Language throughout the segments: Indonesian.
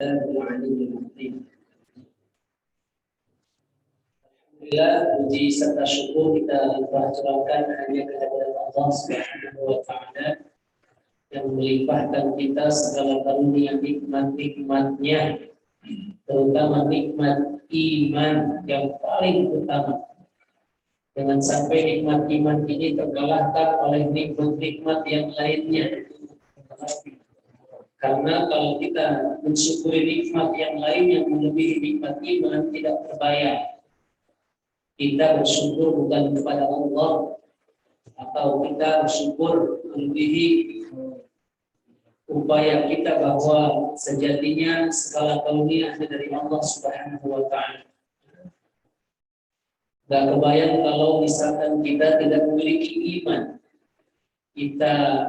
Alhamdulillah, puji serta syukur kita curahkan hanya kehadirat Allah Subhanahu wa Ta'ala yang melimpahkan kita segala karunia nikmat-nikmatnya, terutama nikmat iman yang paling utama. Jangan sampai nikmat iman ini terkalahkan oleh nikmat-nikmat yang lainnya. Karena kalau kita mensyukuri nikmat yang lain yang melebihi nikmat iman tidak terbayar. Kita bersyukur bukan kepada Allah, atau kita bersyukur melebihi upaya kita bahwa sejatinya segala karunia hanya dari Allah Subhanahu wa Ta'ala. Gak kebayang kalau misalkan kita tidak memiliki iman, kita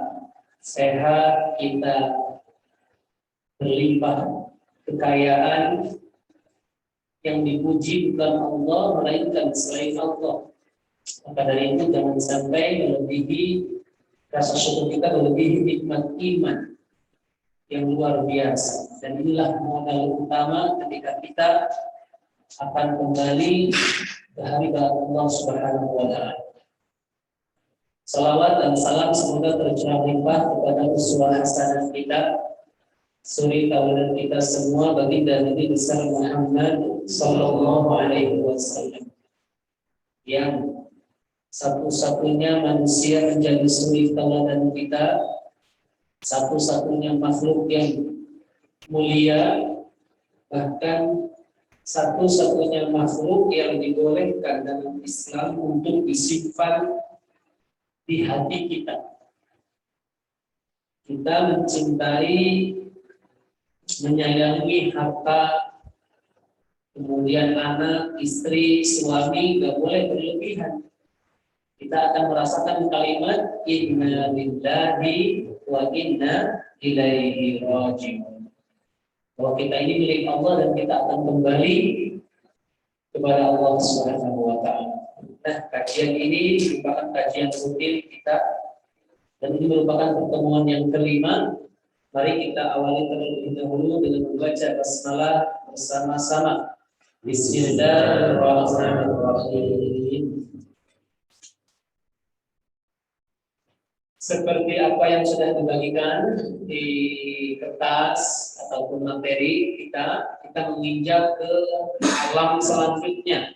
sehat, kita berlimpah kekayaan, yang dipuji bukan Allah melainkan selain Allah. Maka dari itu jangan sampai melebihi rasa syukur kita, melebihi nikmat iman yang luar biasa. Dan inilah modal utama ketika kita akan kembali ke hadirat Allah Subhanahu wa Ta'ala. Salawat dan salam semoga tercurah limpah kepada uswah hasanah kita, suri tauladan kita semua, baginda Nabi besar Muhammad sallallahu alaihi wasallam, yang satu-satunya manusia menjadi suri tauladan kita, satu-satunya makhluk yang mulia, bahkan satu-satunya makhluk yang dibolehkan dalam Islam untuk disimpan di hati kita. Kita mencintai, menyayangi harta, kemudian anak, istri, suami, gak boleh berlebihan. Kita akan merasakan kalimat inna lillahi wa inna ilaihi raji'un, bahwa kita ini milik Allah dan kita akan kembali kepada Allah Subhanahu wa Ta'ala. Nah, kajian ini merupakan kajian rutin kita, dan ini merupakan pertemuan yang kelima. Mari kita awali terlebih dahulu dengan membaca basmalah bersama-sama. Bismillahirrahmanirrahim. Seperti apa yang sudah dibagikan di kertas ataupun materi kita menginjak ke alam selanjutnya,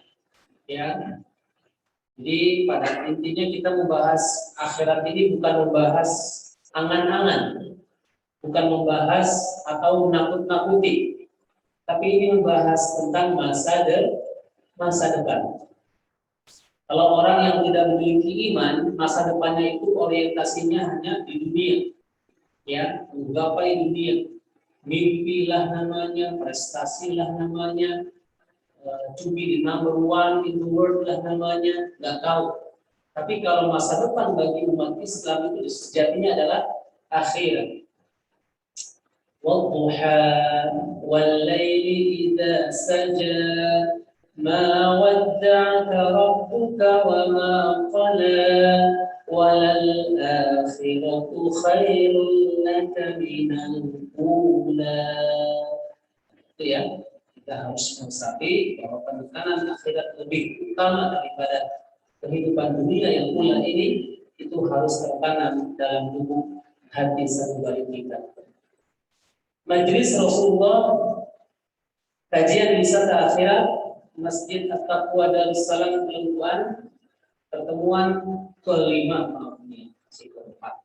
ya. Jadi pada intinya kita membahas akhirat ini bukan membahas angan-angan, bukan membahas atau menakut-nakuti, tapi ini membahas tentang masa depan. Kalau orang yang tidak memiliki iman, masa depannya itu orientasinya hanya di dunia, ya, menggapai dunia, mimpilah namanya, prestasilah namanya, to be the number one in the world lah namanya, nggak tahu. Tapi kalau masa depan bagi umat Islam itu sejatinya adalah akhirat. Wadduha wal-laili idza saja ma wadda'aka rabbuka wa ma qala walal akhiratu khairun laka minal ula. Itu ya, kita harus mensapi bahwa penekanan akhirat lebih utama daripada kehidupan dunia yang pula ini, itu harus tertanam dalam lubuk hati sanubari kita. Majelis Rasulullah, kajian wisata akhirat, Masjid At-Taqwa Darussalam Kelungguan, pertemuan kelima, masih keempat.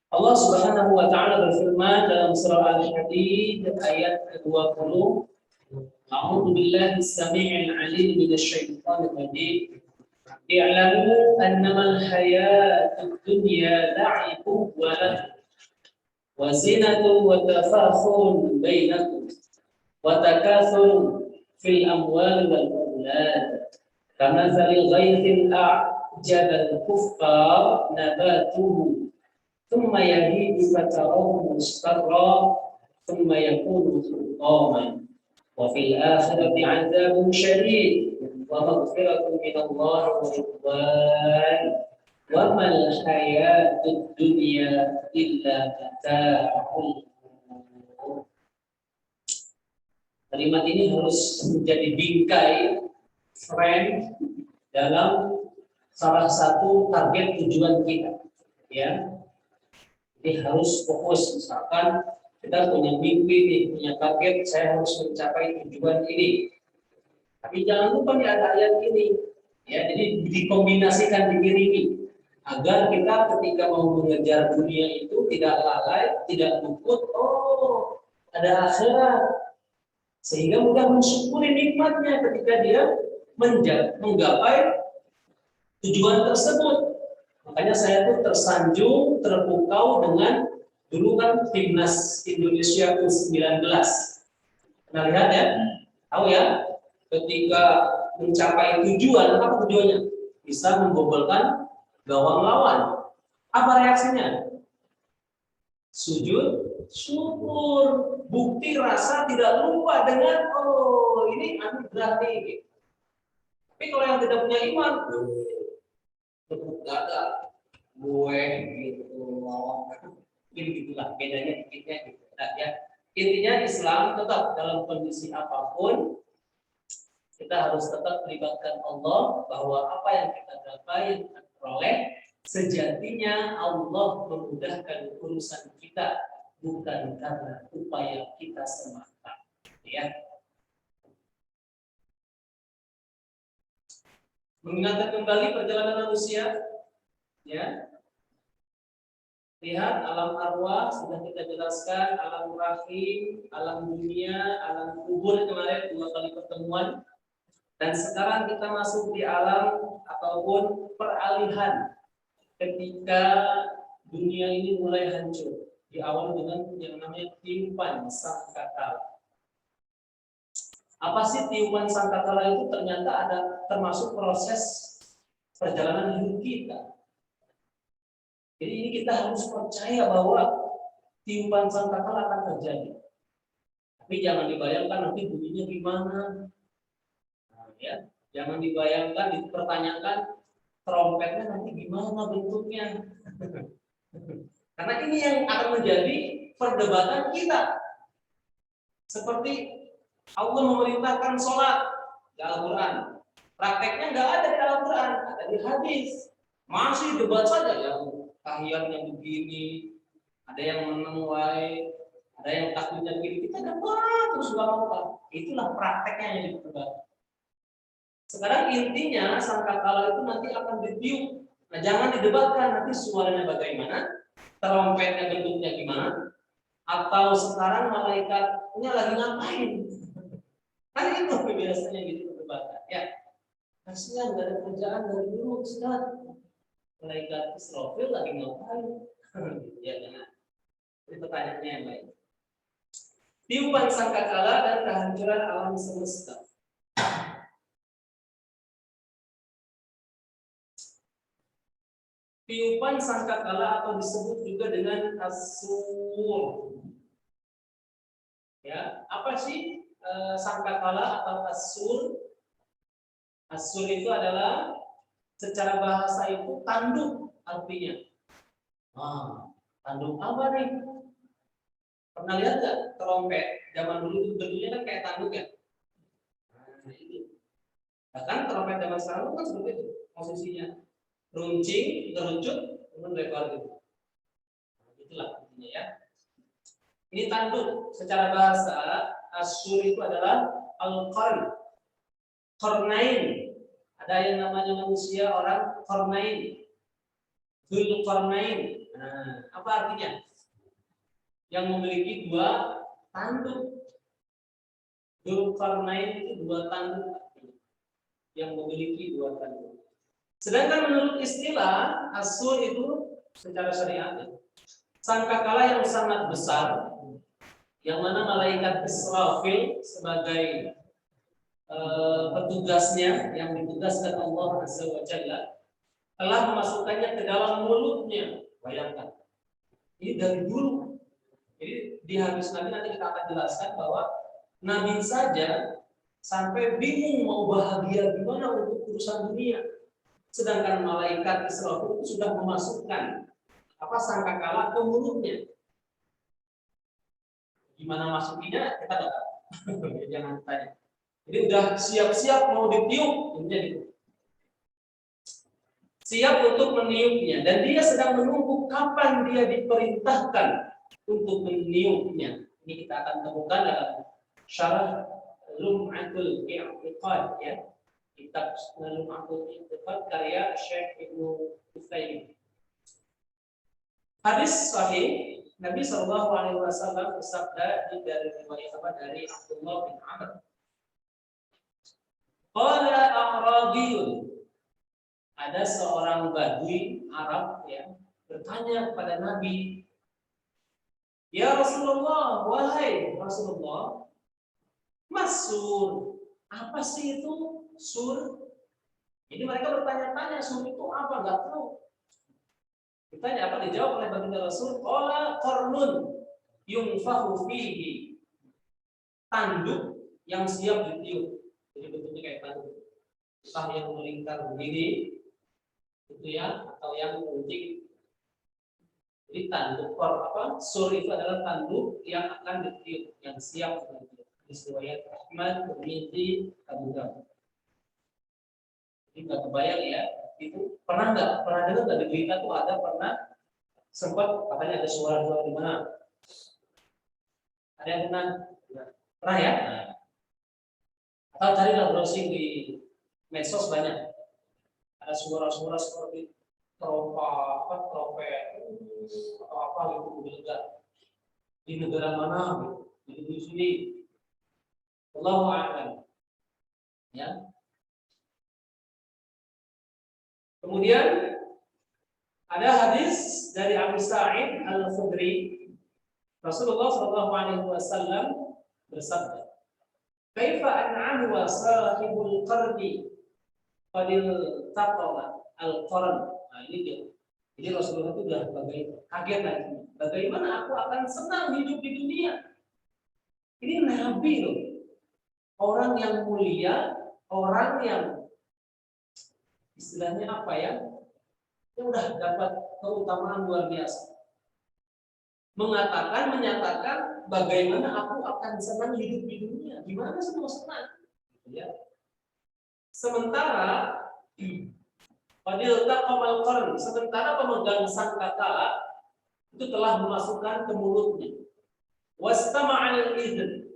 Allah Subhanahu wa Ta'ala berfirman dalam surah Al-Hadid ayat ke-20, A'udzu billahi as-sami'il 'alim minasy syaithanir rajim. I'lamu annama al-hayatud dunya la'ibun wa lahu wa zinatun wa tafakhurun bainakum wa takathurun fil amwali wal aulad kamathali ghaythin a'jaba al-kuffar nabatuhu thumma yahidu fatarahu musfarra thumma yakunu hutaman wa fil akhirati 'adzabun syadid wa maghfiratun minallah wa ridwan wa mal hayatud dunya illa mata'ul. Kalimat ini harus menjadi bingkai frame dalam salah satu target tujuan kita, ya. Jadi harus fokus, misalkan kita punya mimpi nih, punya target, saya harus mencapai tujuan ini. Tapi jangan lupa nih ada ayat ini, ya. Jadi dikombinasikan, diiringi agar kita ketika mau mengejar dunia itu tidak lalai, tidak luput. Oh, ada akhirat. Sehingga mudah mensyukuri nikmatnya ketika dia menggapai tujuan tersebut. Makanya saya tuh tersanjung, terpukau dengan dulu kan timnas Indonesia U19. Pernah lihat ya? Tahu ya? Ketika mencapai tujuan, apa tujuannya? Bisa membobolkan gawang lawan. Apa reaksinya? Sujud, syukur, bukti rasa tidak lupa dengan oh ini anugerah nih. Gitu. Tapi kalau yang tidak punya iman, tepuk dada, gue gitu, mungkin gitulah bedanya dikitnya gitu. Nah, ya intinya Islam tetap dalam kondisi apapun kita harus tetap melibatkan Allah bahwa apa yang kita dapat yang kita peroleh sejatinya Allah memudahkan urusan kita bukan karena upaya kita semata, ya. Mengingatkan kembali perjalanan manusia, ya. Lihat alam arwah sudah kita jelaskan, alam rahim, alam dunia, alam kubur kemarin 2 kali pertemuan, dan sekarang kita masuk di alam ataupun peralihan ketika dunia ini mulai hancur. Diawali dengan yang namanya tiupan sangkakala. Apa sih tiupan sangkakala itu? Ternyata ada termasuk proses perjalanan hidup kita. Jadi ini kita harus percaya bahwa tiupan sangkakala akan terjadi. Tapi jangan dibayangkan nanti bunyinya gimana. Nah, ya, jangan dibayangkan, dipertanyakan trompetnya nanti gimana bentuknya. Karena ini yang akan menjadi perdebatan kita. Seperti Allah memerintahkan sholat di Al-Quran. Prakteknya nggak ada di Al-Quran, ada di hadis. Masih debat saja yang tahiyatnya begini, ada yang menuai, ada yang takbirnya begini. Kita debat terus nggak apa-apa. Itulah prakteknya yang diperdebatkan. Sekarang intinya sangkakala itu nanti akan ditiup. Nah, jangan didebatkan nanti suaranya bagaimana, trompetnya bentuknya gimana, atau sekarang malaikatnya lagi ngapain. Kan itu biasanya gitu perdebatan. Ya, kasihan nggak ada kerjaan dari dulu, Ustaz. Malaikat Israfil lagi ngapain? Ya, jangan. Ini pertanyaannya yang baik. Tiupan sangkakala dan kehancuran alam semesta. Tiupan sangkakala atau disebut juga dengan as-sur. Ya, apa sih sangkakala atau as-sur? As-sur itu adalah secara bahasa itu tanduk artinya. Tanduk apa nih? Pernah lihat nggak trompet? Zaman dulu itu bentuknya kan kayak tanduk ya. Nah, ini. Bahkan trompet zaman sekarang kan seperti itu posisinya. Runcing, terucut, kemudian lebar gitu. Nah, itulah intinya ya. Ini tanduk. Secara bahasa as-sur itu adalah al-qarn. Qarnain. Ada yang namanya manusia orang qarnain. Dzul qarnain. Nah, apa artinya? Yang memiliki 2 tanduk. Dzul qarnain itu 2 tanduk artinya. Yang memiliki 2 tanduk. Sedangkan menurut istilah as-sur itu secara syariat sangkakala yang sangat besar, yang mana malaikat Israfil sebagai petugasnya yang ditugaskan Allah Azza wa Jalla telah memasukkannya ke dalam mulutnya. Bayangkan, ini dari dulu. Jadi di hadis Nabi nanti kita akan jelaskan bahwa Nabi saja sampai bingung mau bahagia gimana untuk urusan dunia. Sedangkan malaikat Israfil itu sudah memasukkan sangkakala ke mulutnya. Gimana masukinya kita nggak tahu. Jangan tanya. Jadi udah siap-siap mau ditiup, ini siap untuk meniupnya, dan dia sedang menunggu kapan dia diperintahkan untuk meniupnya. Ini kita akan temukan dalam syarah Lum'atul I'tiqad, ya, kitab Lum'atul I'tiqad karya Syekh Ibnu Utsaimin. Hadis sahih, Nabi Shallallahu Alaihi Wasallam bersabda dari riwayat dari Abdullah bin Amr. Qala A'rabiyun, ada seorang badui Arab, ya, bertanya kepada Nabi, ya Rasulullah, wahai Rasulullah, Masur, apa sih itu sur? Jadi mereka bertanya-tanya, sur itu apa? Enggak tahu. Ditanya apa? Dijawab oleh baginda Rasul, qala qarnun yunfahu fihi, tanduk yang siap ditiup. Jadi bentuknya kayak tanduk, entah yang melingkar begini, itu ya, atau yang gunting. Jadi tanduk sur itu adalah tanduk yang akan ditiup, yang siap ditiup. Riwayat Ahmad, Tirmidzi, Abu Dawud. Jadi nggak kebayang ya, itu pernah dengar nggak di berita tuh ada pernah sempat katanya ada suara di mana? Ada yang pernah ya? Atau carilah browsing di medsos banyak. Ada suara-suara seperti trompet atau apa gitu di negara mana gitu, di sini. Allahu a'lam. Ya. Kemudian ada hadis dari Abu Sa'id Al-Khudri, Rasulullah Shallallahu Alaihi Wasallam bersabda, "Kaifa an'amu wa sahibul qarni qadil taqala al-qarn." Nah, ini dia. Jadi Rasulullah itu sudah kaget lagi. Bagaimana aku akan senang hidup di dunia? Ini Nabi loh. Orang yang mulia, orang yang istilahnya apa ya? Yang udah dapat keutamaan luar biasa. Menyatakan bagaimana aku akan senang hidup di dunia. Gimana semua senang? Ya. Sementara sementara pemegang sangkakala itu telah memasukkan ke mulutnya. Wastama'al idzn.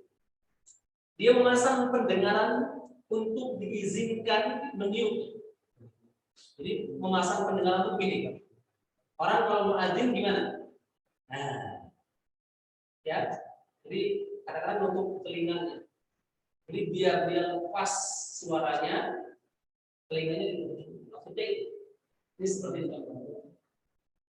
Dia memasang pendengaran untuk diizinkan meniup. Jadi memasang pendengaran itu begini, kan? Orang kalau muadzin gimana? Nah, ya. Jadi kadang-kadang nutup telinganya. Jadi biar dia lepas suaranya, telinganya ditutup. Maksudnya ini seperti itu.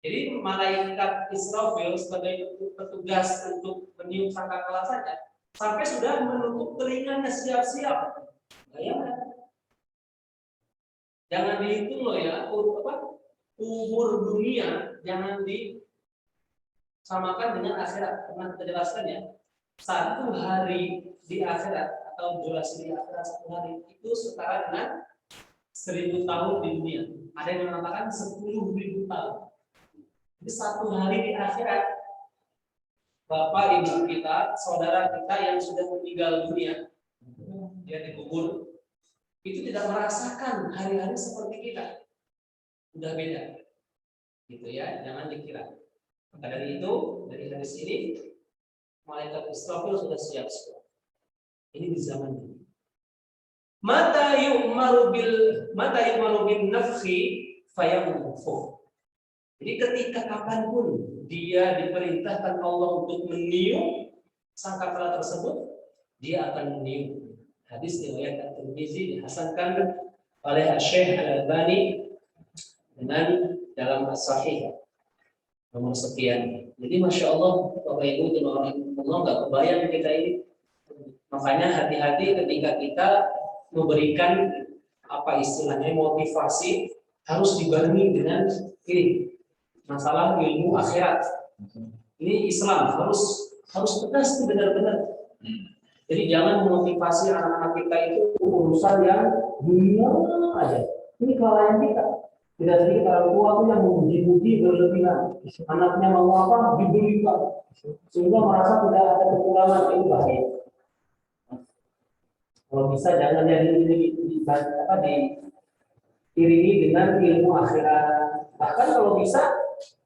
Jadi malaikat Israfil sebagai petugas untuk meniup sangkakala saja sampai sudah menutup telinganya siap-siap. Bayangkan. Jangan dihitung loh ya, umur dunia jangan disamakan dengan akhirat. Pernah kita jelaskan ya, 1 hari di akhirat atau durasi di akhirat 1 hari itu setara dengan 1000 tahun di dunia. Ada yang mengatakan 10.000 tahun. Jadi 1 hari di akhirat, bapak ibu kita, saudara kita yang sudah meninggal dunia, dia dikubur, itu tidak merasakan hari-hari seperti kita. Udah beda, gitu ya, jangan dikira. Maka dari itu, dari hadis ini, malaikat Israfil sudah siap semua. Ini di zaman ini. Mata yu'maru bil nafsi fayamunfuh. Jadi ketika kapanpun dia diperintahkan Allah untuk meniup sangkakala tersebut, dia akan meniup. Hadis riwayat At-Tirmidzi dihasankan oleh Syekh Al-Albani dengan dalam As-Sahih nomor sekian. Jadi masya Allah, Bapak Ibu dan Allah nggak kebayang kita ini. Makanya hati-hati ketika kita memberikan apa istilahnya motivasi, harus dibarengi dengan ini masalah ilmu akhirat. Ini Islam harus tegas benar-benar. Jadi jangan memotivasi anak-anak kita itu urusan yang dunia aja. Ini kelalaian kita. Tidak sedikit orang tua tuh yang memuji-muji berlebihan. Anaknya mau apa dibelikan, sehingga merasa tidak ada kekurangan. Ini bahaya. Kalau bisa jangan diiringi dengan ilmu akhirat. Bahkan kalau bisa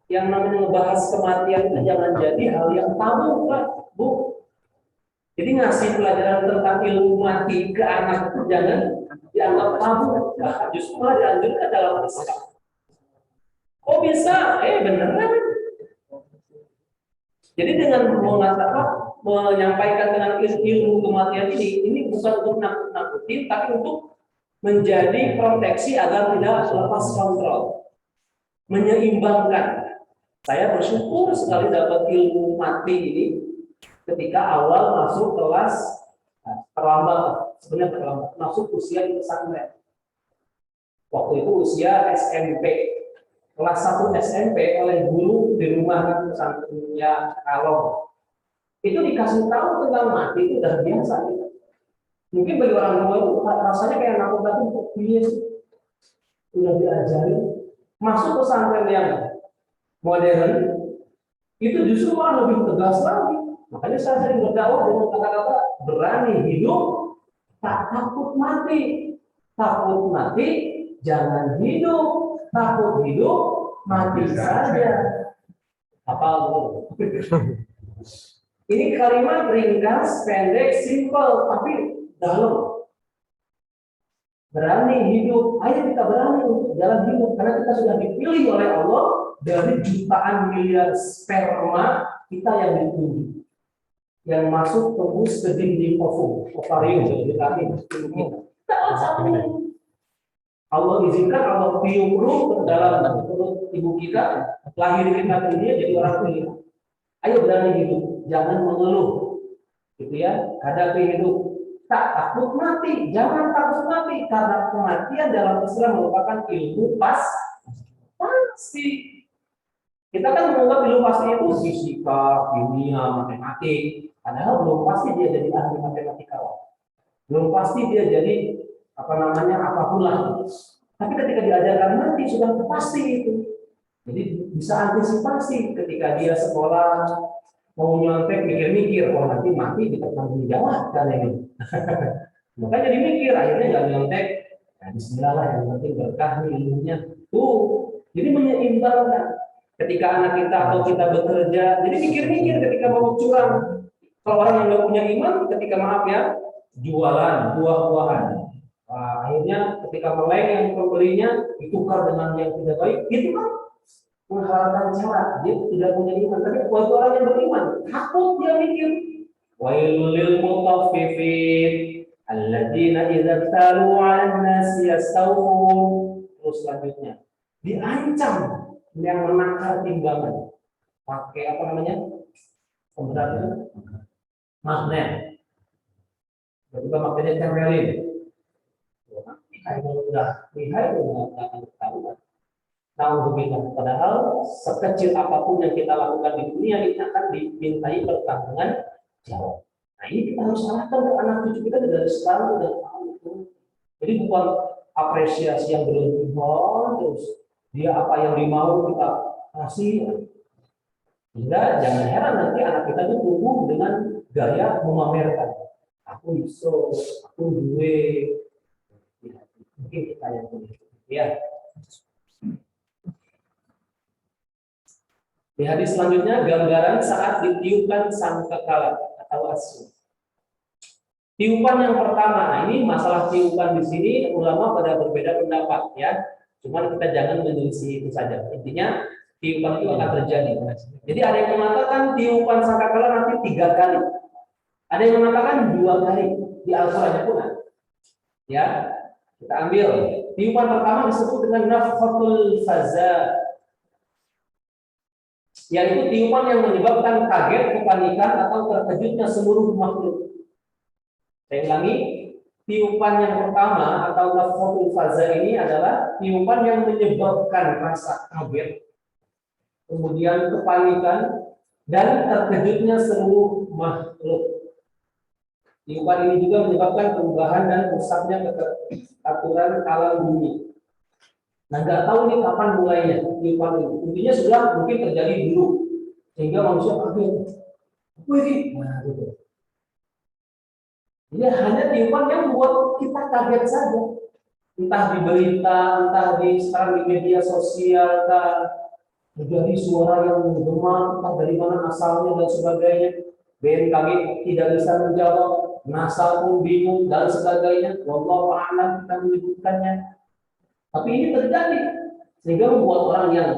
yang namanya ngebahas kematian itu jangan jadi hal yang tabu, Pak, Bu. Jadi ngasih pelajaran tentang ilmu mati ke anak itu jangan dianggap tabu, bahkan justru malah dianjurkan dalam Islam. Kok bisa? Beneran. Jadi dengan menyampaikan dengan ilmu kematian ini bukan untuk nakut-nakutin, tapi untuk menjadi proteksi agar tidak lepas kontrol, menyeimbangkan. Saya bersyukur sekali dapat ilmu mati ini ketika awal masuk kelas terlambat masuk usia pesantren. Waktu itu usia SMP, kelas 1 SMP oleh guru di rumah pesantrennya Kalong. Itu dikasih tahu tentang mati itu udah biasa gitu. Mungkin bagi orang tua itu rasanya kayak nakut-nakut untuk dia udah diajarin. Masuk pesantren yang modern itu justru malah lebih tegas lagi. Makanya saya sering berdakwah dengan kata-kata berani hidup, tak takut mati. Takut mati, jangan hidup. Takut hidup, mati saja. Apa dulu? Ini kalimat ringkas, pendek, simpel, tapi dalam. Berani hidup, ayo kita berani untuk jalan hidup karena kita sudah dipilih oleh Allah dari jutaan miliar sperma kita yang diuji, yang masuk tembus ke dinding ovarium di rahim tubuh kita. Allah izinkan, Allah tiup ruh ke dalam perut ibu kita, lahir kita ke dunia jadi orang pilihan. Ayo berani hidup, jangan mengeluh, gitu ya. Hadapi hidup. Tak takut mati, jangan takut mati karena kematian dalam Islam merupakan ilmu pasti. Kita kan menganggap ilmu pasti itu fisika, kimia, matematik, padahal belum pasti dia jadi ahli matematikawan. Belum pasti dia jadi apapun lah. Tapi ketika diajarkan mati sudah pasti itu. Jadi bisa antisipasi ketika dia sekolah mau nyontek mikir-mikir, nanti mati ditanggung jawab kan ini. Makanya jadi mikir, akhirnya nggak nyontek. Nah, bismillah lah, yang penting berkah ilmunya. Jadi menyeimbangkan. Ketika anak kita atau kita bekerja, jadi mikir-mikir ketika mau curang. Kalau orang yang nggak punya iman, ketika jualan buah-buahan. Akhirnya ketika meleng yang pembelinya ditukar dengan yang tidak baik, itu kan menghalalkan cara dia tidak punya iman. Tapi buat orang yang beriman, takut dia mikir. Wailul mutaffifin alladzina idza talu 'alan nasi yastawfun. Terus selanjutnya diancam yang menakar timbangan pakai pemberatnya magnet. Juga magnetnya tempelin. Kalau udah lihai udah akan ketahuan. Alhamdulillah. Padahal sekecil apapun yang kita lakukan di dunia ini akan dimintai pertanggungan jawab. Nah ini kita harus arahkan ke anak cucu kita dari sekarang sudah tahu. Jadi bukan apresiasi yang berlebihan terus dia apa yang dimau kita kasih. Hingga jangan heran nanti anak kita itu tumbuh dengan gaya memamerkan. Aku bisa, aku duwe. Mungkin kita yang punya. Ya. Di hadis selanjutnya gambaran saat ditiupkan sangkakala atau asu. Tiupan yang pertama, nah ini masalah tiupan di sini ulama pada berbeda pendapat ya. Cuman kita jangan menyelisih itu saja. Intinya tiupan itu akan terjadi. Jadi ada yang mengatakan tiupan sangkakala nanti 3 kali. Ada yang mengatakan 2 kali. Di Al-Qur'an pun ada. Ya, kita ambil. Tiupan pertama disebut dengan nafkhatul faza, yaitu tiupan yang menyebabkan kaget, kepanikan, atau terkejutnya seluruh makhluk. Saya ulangi, tiupan yang pertama atau nafkhatul faza ini adalah tiupan yang menyebabkan rasa kaget, kemudian kepanikan, dan terkejutnya seluruh makhluk. Tiupan ini juga menyebabkan perubahan dan rusaknya keteraturan alam dunia. Nah, nggak tahu nih kapan mulainya tiupan ini. Intinya sudah mungkin terjadi dulu, sehingga manusia kaget. Apa ini? Nah, gitu. Jadi hanya tiupan yang membuat kita kaget saja. Entah di berita, entah di sekarang di media sosial, entah terjadi suara yang menggema, entah dari mana asalnya dan sebagainya. BMKG tidak bisa menjawab, NASA pun bingung dan sebagainya. Wallahu a'lam kita menyebutkannya. Tapi ini terjadi sehingga membuat orang yang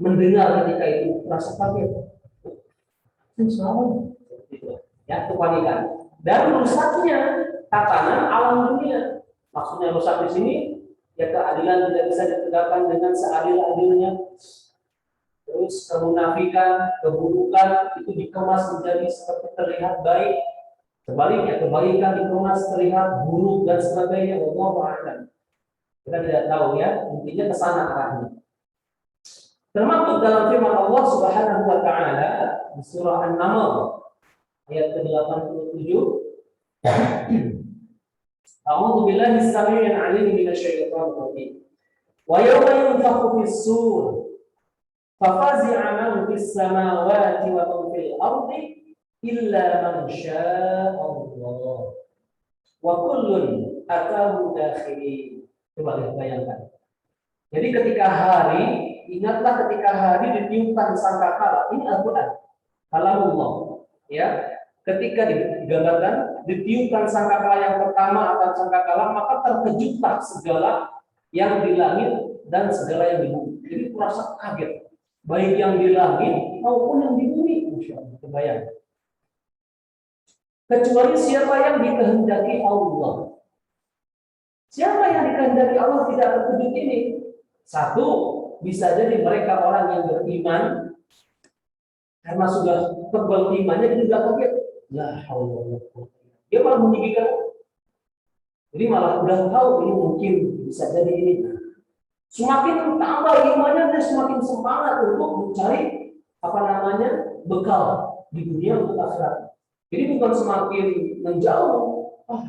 mendengar ketika itu merasa kaget. Selalu ya kepanikan dan rusaknya tatanan alam dunia. Maksudnya rusak di sini ya keadilan tidak bisa ditegakkan dengan seadil-adilnya. Terus kemunafikan, keburukan itu dikemas menjadi seperti terlihat baik. Sebaliknya kebaikan dikemas terlihat buruk dan sebagainya. Wallahu a'lam. Kita tidak tahu ya, intinya ke sana arahnya. Termasuk dalam firman Allah Subhanahu wa taala di surah An-Naml ayat ke-87. A'udzu billahi as-sami'il 'alim minasyaitonir rajim. Wa yawma yunfakhu fis-sur fafazi'a man fis samawati wa man fil ardi illa man syaa'a Allah. Wa kullun atahu dakhirin. Coba lihat bayangkan. Jadi ketika hari, ingatlah ketika hari ditiupkan sangkakala. Ini Al-Quran. Kalamullah. Ya, ketika digambarkan ditiupkan sangkakala yang pertama atau sangkakala, maka terkejutlah segala yang di langit dan segala yang di bumi. Jadi merasa kaget, baik yang di langit maupun yang di bumi. Masya Allah, kebayang. Kecuali siapa yang dikehendaki Allah. Siapa yang dikehendaki Allah tidak terkejut ini? Satu, bisa jadi mereka orang yang beriman karena sudah tebal imannya jadi tidak kaget. La haula wala quwwata. Dia malah meninggikan. Jadi malah udah tahu ini mungkin bisa jadi ini. Semakin tambah imannya dia semakin semangat untuk mencari apa namanya bekal di dunia untuk akhirat. Jadi bukan semakin menjauh.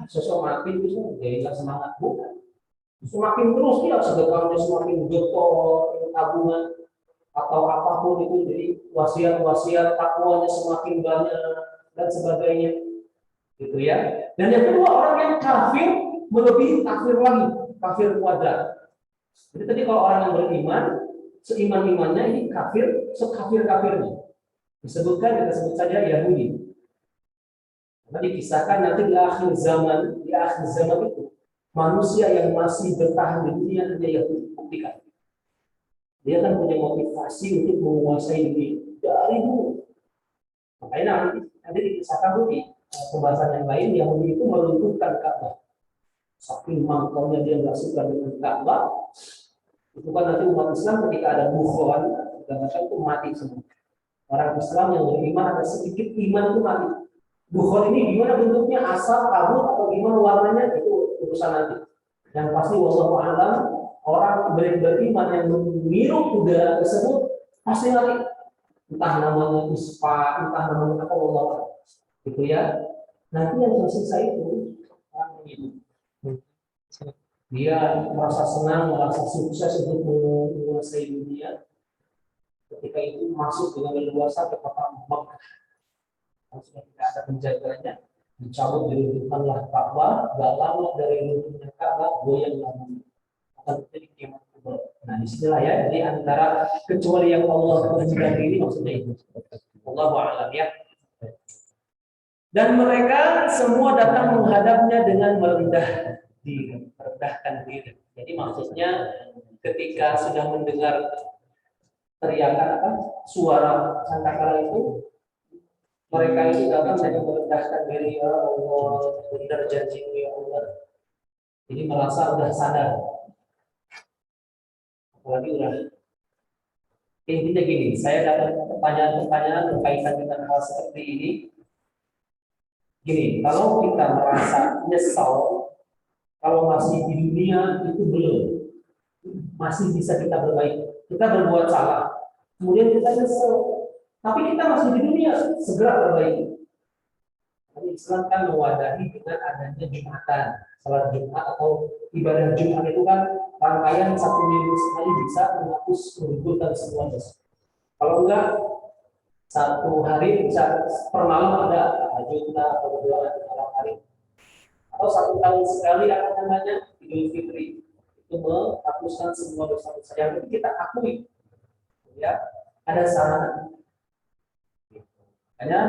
Sosok mati itu jadi nggak semangat, bukan. Semakin terus dia sedekahnya semakin getol, tabungan atau apapun itu, jadi wasiat-wasiat takwanya semakin banyak dan sebagainya, gitu ya. Dan yang kedua orang yang kafir melebihi kafir lagi, kafir kuadrat. Jadi tadi kalau orang yang beriman, seiman-imannya ini kafir, sekafir-kafirnya. Disebutkan, kita sebut saja Yahudi. Dikisahkan nanti di akhir zaman itu manusia yang masih bertahan di dunia hanya Yahudi. Buktikan. Dia kan punya motivasi untuk menguasai dunia dari dulu. Makanya nanti dikisahkan di pembahasan yang lain, Yahudi itu meruntuhkan Ka'bah. Saking mangkalnya dia nggak suka dengan Ka'bah, itu kan nanti umat Islam ketika ada bukhon, itu mati semua. Orang Islam yang beriman ada sedikit iman itu mati. Bukhon ini gimana bentuknya, asap, kabut atau gimana warnanya, itu urusan nanti. Yang pasti wallahu a'lam, orang beriman yang menghirup udara tersebut pasti nanti entah namanya ispa, entah namanya apa, wallahu a'lam. Gitu ya. Nanti yang tersisa itu dia merasa senang, merasa sukses untuk menguasai dunia. Ketika itu masuk dengan leluasa ke kota Makkah. Sudah tidak ada penjaganya, dicabut diruntuhkanlah Ka'bah, gak lama dari runtuhnya Ka'bah goyang lagi, akan terjadi kiamat kubra. Nah disinilah ya, jadi antara kecuali yang Allah kehendaki ini maksudnya itu. Allahu a'lam ya. Dan mereka semua datang menghadapnya dengan merendahkan diri. Jadi maksudnya ketika sudah mendengar teriakan suara sangkakala itu, mereka itu datang dengan merendahkan diri, ya Allah, benar janjimu ya Allah. Jadi merasa udah sadar. Apalagi udah. Intinya gini, saya dapat pertanyaan-pertanyaan berkaitan dengan hal seperti ini. Gini, kalau kita merasa nyesal, kalau masih di dunia itu belum, masih bisa kita berbaik. Kita berbuat salah, kemudian kita nyesel. Tapi kita masih di dunia, segera perbaiki. Tapi Islam kan mewadahi dengan adanya Jumatan, salat Jumat atau ibadah Jumat itu kan rangkaian satu minggu sekali bisa menghapus menggugurkan semua dosa. Kalau enggak satu hari bisa per malam ada tahajud atau berdoa di malam hari, atau satu tahun sekali apa namanya Idul Fitri, itu menghapuskan semua dosa-dosa yang kita akui, ya ada sarana. Makanya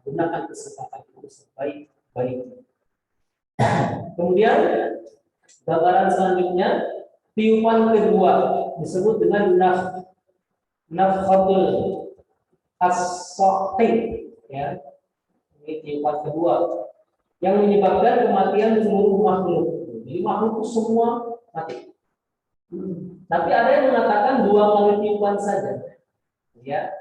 gunakan kesempatan itu sebaik-baik. Kemudian gambaran selanjutnya, tiupan kedua disebut dengan nafkhatul as-saqi, ya. Ini tiupan kedua yang menyebabkan kematian seluruh makhluk. Jadi makhluk itu semua mati. Tapi ada yang mengatakan 2 kali tiupan saja, ya.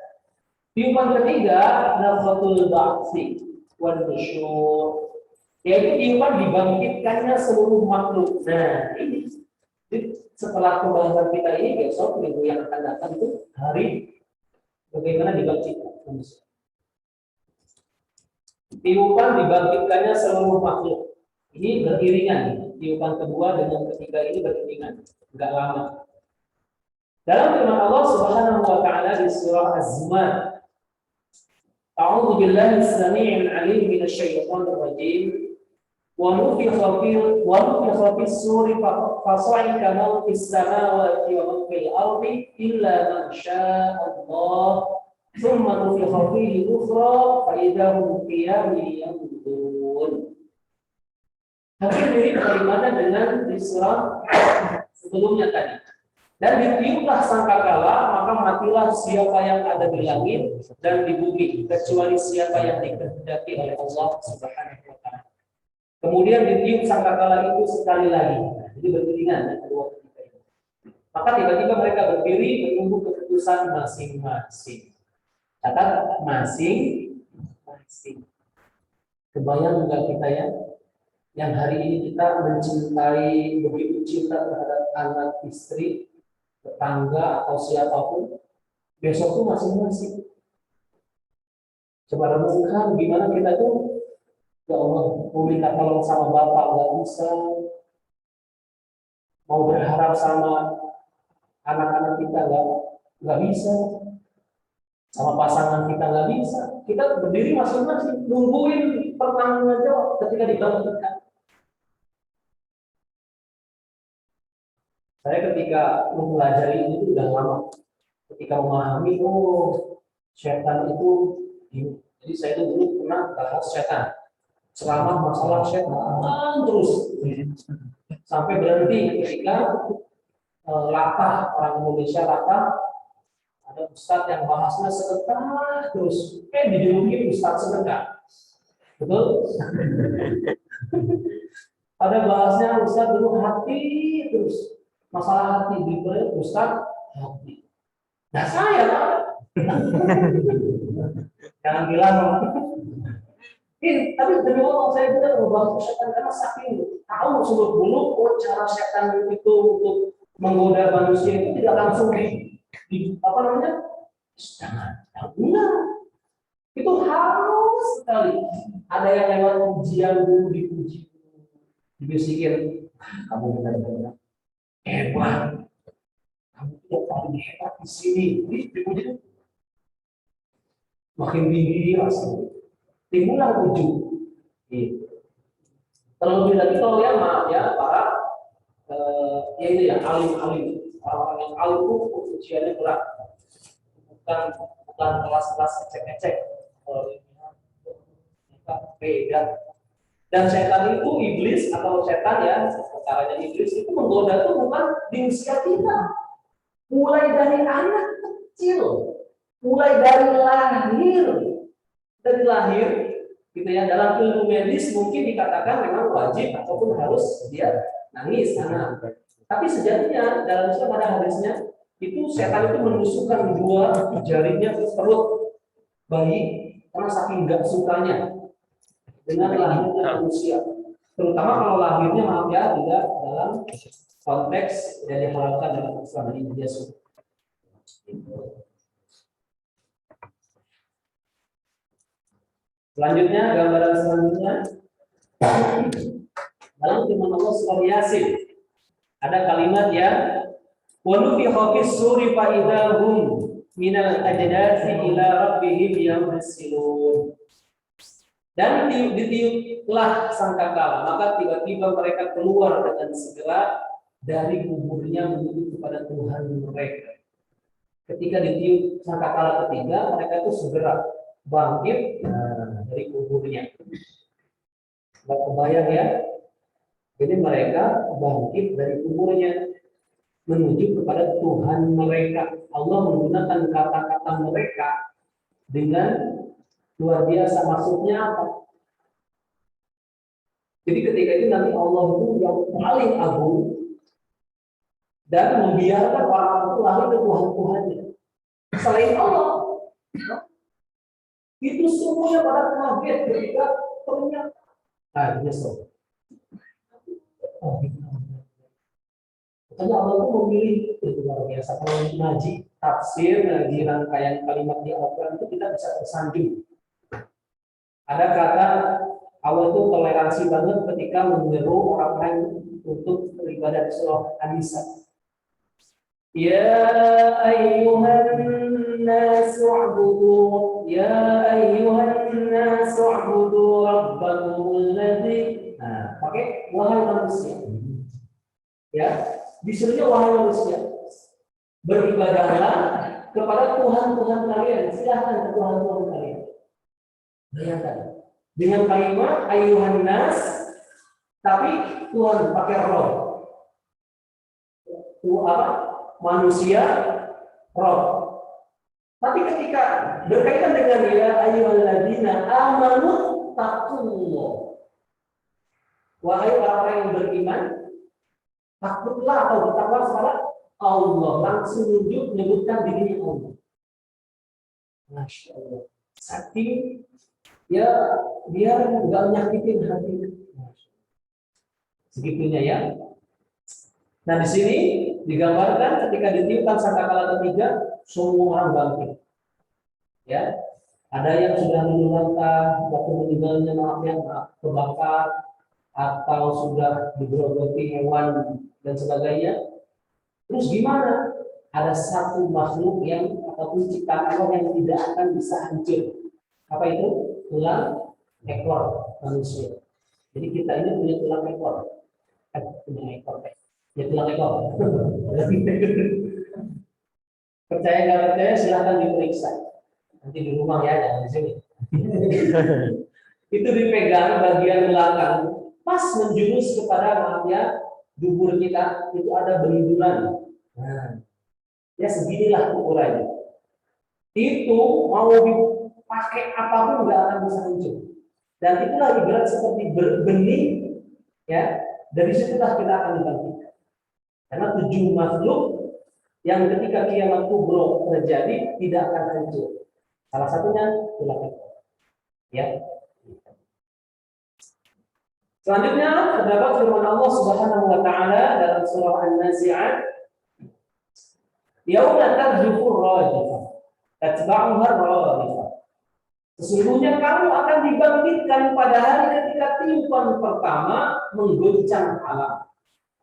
Tiupan ketiga, nafkhatul ba'tsi wan nusyur, yaitu tiupan dibangkitkannya seluruh makhluk. Nah, ini setelah pembahasan kita ini besok minggu yang akan datang itu hari bagaimana dibangkitkan manusia. Tiupan dibangkitkannya seluruh makhluk. Ini beriringan. Tiupan kedua dengan ketiga ini beriringan, enggak lama. Dalam firman Allah Subhanahu wa taala di surah Az-Zumar, A'udzu billahi as-sami'il 'alim minasy syaithanir rajim. Wa nufikha fis suri fa sa'iqa man fis samawati wa man fil ardi illa man syaa Allah. Tsumma nufikha fihi ukhra fa idza hum qiyamun yanzurun. Hampir mirip kalimatnya dengan di surah sebelumnya tadi. Dan ditiuplah sangkakala, maka matilah siapa yang ada di langit dan di bumi, kecuali siapa yang dikehendaki oleh Allah Subhanahu wa taala. Kemudian ditiup sangkakala itu sekali lagi. Jadi beriringan dengan kedua ketika ini. Maka tiba-tiba mereka berdiri menunggu keputusan masing-masing. Catat masing-masing. Kebayang enggak kita ya? Yang hari ini kita mencintai, begitu cinta terhadap anak, istri, tetangga atau siapapun, besok tuh masing-masing. Coba renungkan gimana kita tuh, ya Allah, mau minta tolong sama bapak nggak bisa, mau berharap sama anak-anak kita nggak bisa, sama pasangan kita nggak bisa. Kita berdiri masing-masing nungguin pertanggung jawab ketika dibangkitkan. Saya ketika mempelajari ini udah lama, ketika memahami setan itu, jadi saya itu dulu pernah bahas setan, selama masalah setan terus sampai berhenti ketika latah, orang Indonesia latah, ada ustadz yang bahasnya sedekah terus, dijuluki ustadz sedekah, betul? Ada bahasnya ustadz dulu hati terus. Masalah hati diberi ustaz hati. Nah saya jangan bilang ini, tapi demi Allah saya benar membantu setan karena saking tahu seluruh dulu cara setan itu untuk menggoda manusia itu tidak langsung di apa namanya, jangan itu halus sekali. Ada yang lewat ujian dulu dipuji, dibisikin kamu benar-benar hebat, kamu tidak paling hebat di sini. Dipuji, makin tinggi rasanya, timbullah ujub. Terlebih lagi kalau ya maaf ya para ya itu ya alim-alim, orang-orang yang alim itu ujiannya berat, bukan kelas-kelas ecek-ecek. Beda. Dan setan itu iblis atau setan ya, caranya iblis itu menggoda itu bukan di usia kita, mulai dari anak kecil, mulai dari lahir, gitu ya. Dalam ilmu medis mungkin dikatakan memang wajib ataupun harus dia nangis anak. Tapi sejatinya dalam Islam ada hadisnya itu setan itu menusukkan 2 jarinya ke perut bayi karena saking nggak sukanya dengan lahirnya manusia, terutama kalau lahirnya maaf ya tidak dalam konteks yang diharapkan dalam Islam ini biasa. Selanjutnya, gambaran selanjutnya dalam firman Allah surah Yasin ada kalimat yang wa nufikha fis suri fa idahum minal ajdasi ila rabbihim yansilun. Dan ditiuplah sangkakala, maka tiba-tiba mereka keluar dengan segera dari kuburnya menuju kepada Tuhan mereka. Ketika ditiup sangkakala ketiga, mereka itu segera bangkit dari kuburnya. Nggak kebayang ya? Jadi mereka bangkit dari kuburnya menuju kepada Tuhan mereka. Allah menggunakan kata-kata mereka dengan luar biasa, maksudnya apa? Jadi ketika itu nanti Allah itu yang paling agung dan membiarkan orang itu lari ke Tuhan-Tuhannya selain Allah. Itu semuanya pada kaget ketika ternyata nyesel. Makanya Allah itu memilih itu luar biasa. Kalau ngaji tafsir, ngaji rangkaian kalimat di Al-Quran itu kita bisa tersanjung. Ada kata Allah itu toleransi banget ketika menyeru orang lain untuk beribadah di surah An-Nisa. Ya ayyuhan nasu u'budu rabbakumul ladzi. Nah, pakai wahai manusia. Ya, disuruhnya wahai manusia. Beribadahlah kepada Tuhan-Tuhan kalian. Silahkan ke Tuhan-Tuhan kalian. Bayangkan dengan kalimat ayyuhan nas, tapi Tuhan pakai roh. Apa? Manusia, roh. Tapi ketika berkaitan dengan ya ayyuhalladzina amanu taqullah. Wahai orang yang beriman, takutlah atau bertakwa kepada Allah. Langsung menyebutkan dirinya Allah. Masya Allah. Saking ya biar nggak nyakitin hati. Segitunya ya. Nah di sini digambarkan ketika ditiupkan sangkakala ketiga, semua orang bangkit. Ya, ada yang sudah meninggalkan waktu meninggalnya maaf kebakar atau sudah digerogoti hewan dan sebagainya. Terus gimana? Ada satu makhluk yang ataupun ciptaan Allah yang tidak akan bisa hancur. Apa itu? Tulang ekor manusia. Jadi kita ini punya tulang ekor. Punya ekor. Ya tulang ekor. Percaya nggak percaya silahkan diperiksa. Nanti di rumah ya, jangan di sini. Itu dipegang bagian belakang, pas menjurus kepada maaf ya, dubur kita itu ada bendulan. Nah, ya seginilah ukurannya. Itu mau dipakai apapun nggak akan bisa hancur. Dan itulah ibarat seperti benih, ya. Dari situlah kita akan dibangkitkan. Karena 7 makhluk yang ketika kiamat kubro terjadi tidak akan hancur. Salah satunya tulang ekor. Ya. Selanjutnya terdapat firman Allah Subhanahu wa taala dalam surah An-Nazi'at, "Yauma tarjufur rajifah, tatba'uha rajifah." Sesungguhnya kamu akan dibangkitkan pada hari ketika tiupan pertama mengguncang alam.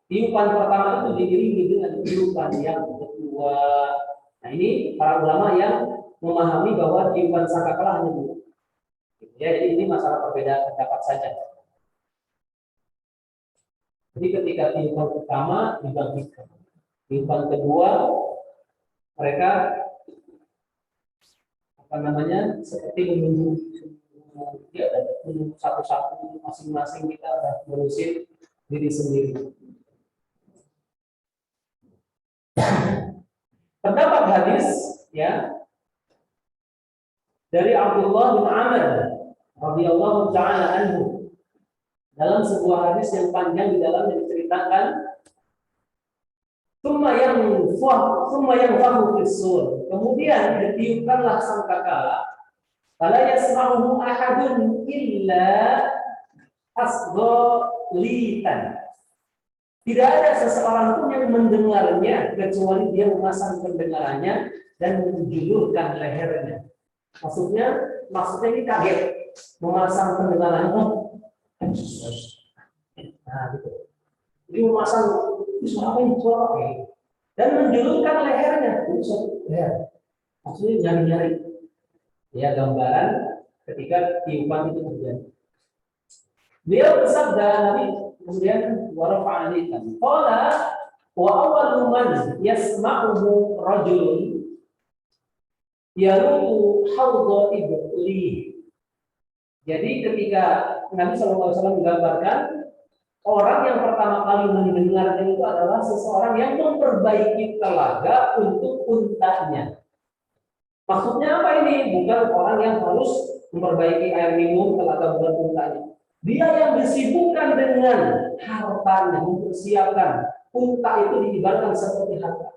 Tiupan pertama itu diiringi dengan tiupan yang kedua. Nah ini para ulama yang memahami bahwa tiupan sangkakala hanya 2. Ya, jadi ini masalah perbedaan pendapat saja. Jadi ketika tiupan pertama dibangkitkan, tiupan kedua mereka seperti menunggu ya, satu-satu masing-masing kita ada ngurusin diri sendiri. Terdapat hadis ya dari Abdullah bin Amr radhiyallahu taala anhu dalam sebuah hadis yang panjang di dalamnya diceritakan summa yanfahu fis-sur, kemudian ditiupkanlah sangkakala, fala yasma'uhu ahadun illa asghalitan. Tidak ada seseorang pun yang mendengarnya kecuali dia memasang pendengarannya dan menjulurkan lehernya. Maksudnya ini kaget. memasang pendengarannya. Nah, gitu. Jadi memasang suara apa ini? Suara apa ini? Dan menjulurkan lehernya. Itu suatu leher. Maksudnya nyari-nyari. Ya, gambaran ketika tiupan itu terjadi. Beliau bersabda Nabi kemudian warafa'alikan. Qala wa awwalu man yasma'uhu rajulun yaruhu hawdha ibli. Jadi ketika Nabi SAW menggambarkan orang yang pertama kali mendengarnya itu adalah seseorang yang memperbaiki telaga untuk untanya. Maksudnya apa ini? Bukan orang yang harus memperbaiki air minum telaga buat untanya. Dia yang disibukkan dengan hartanya, mempersiapkan. Unta itu diibaratkan seperti harta.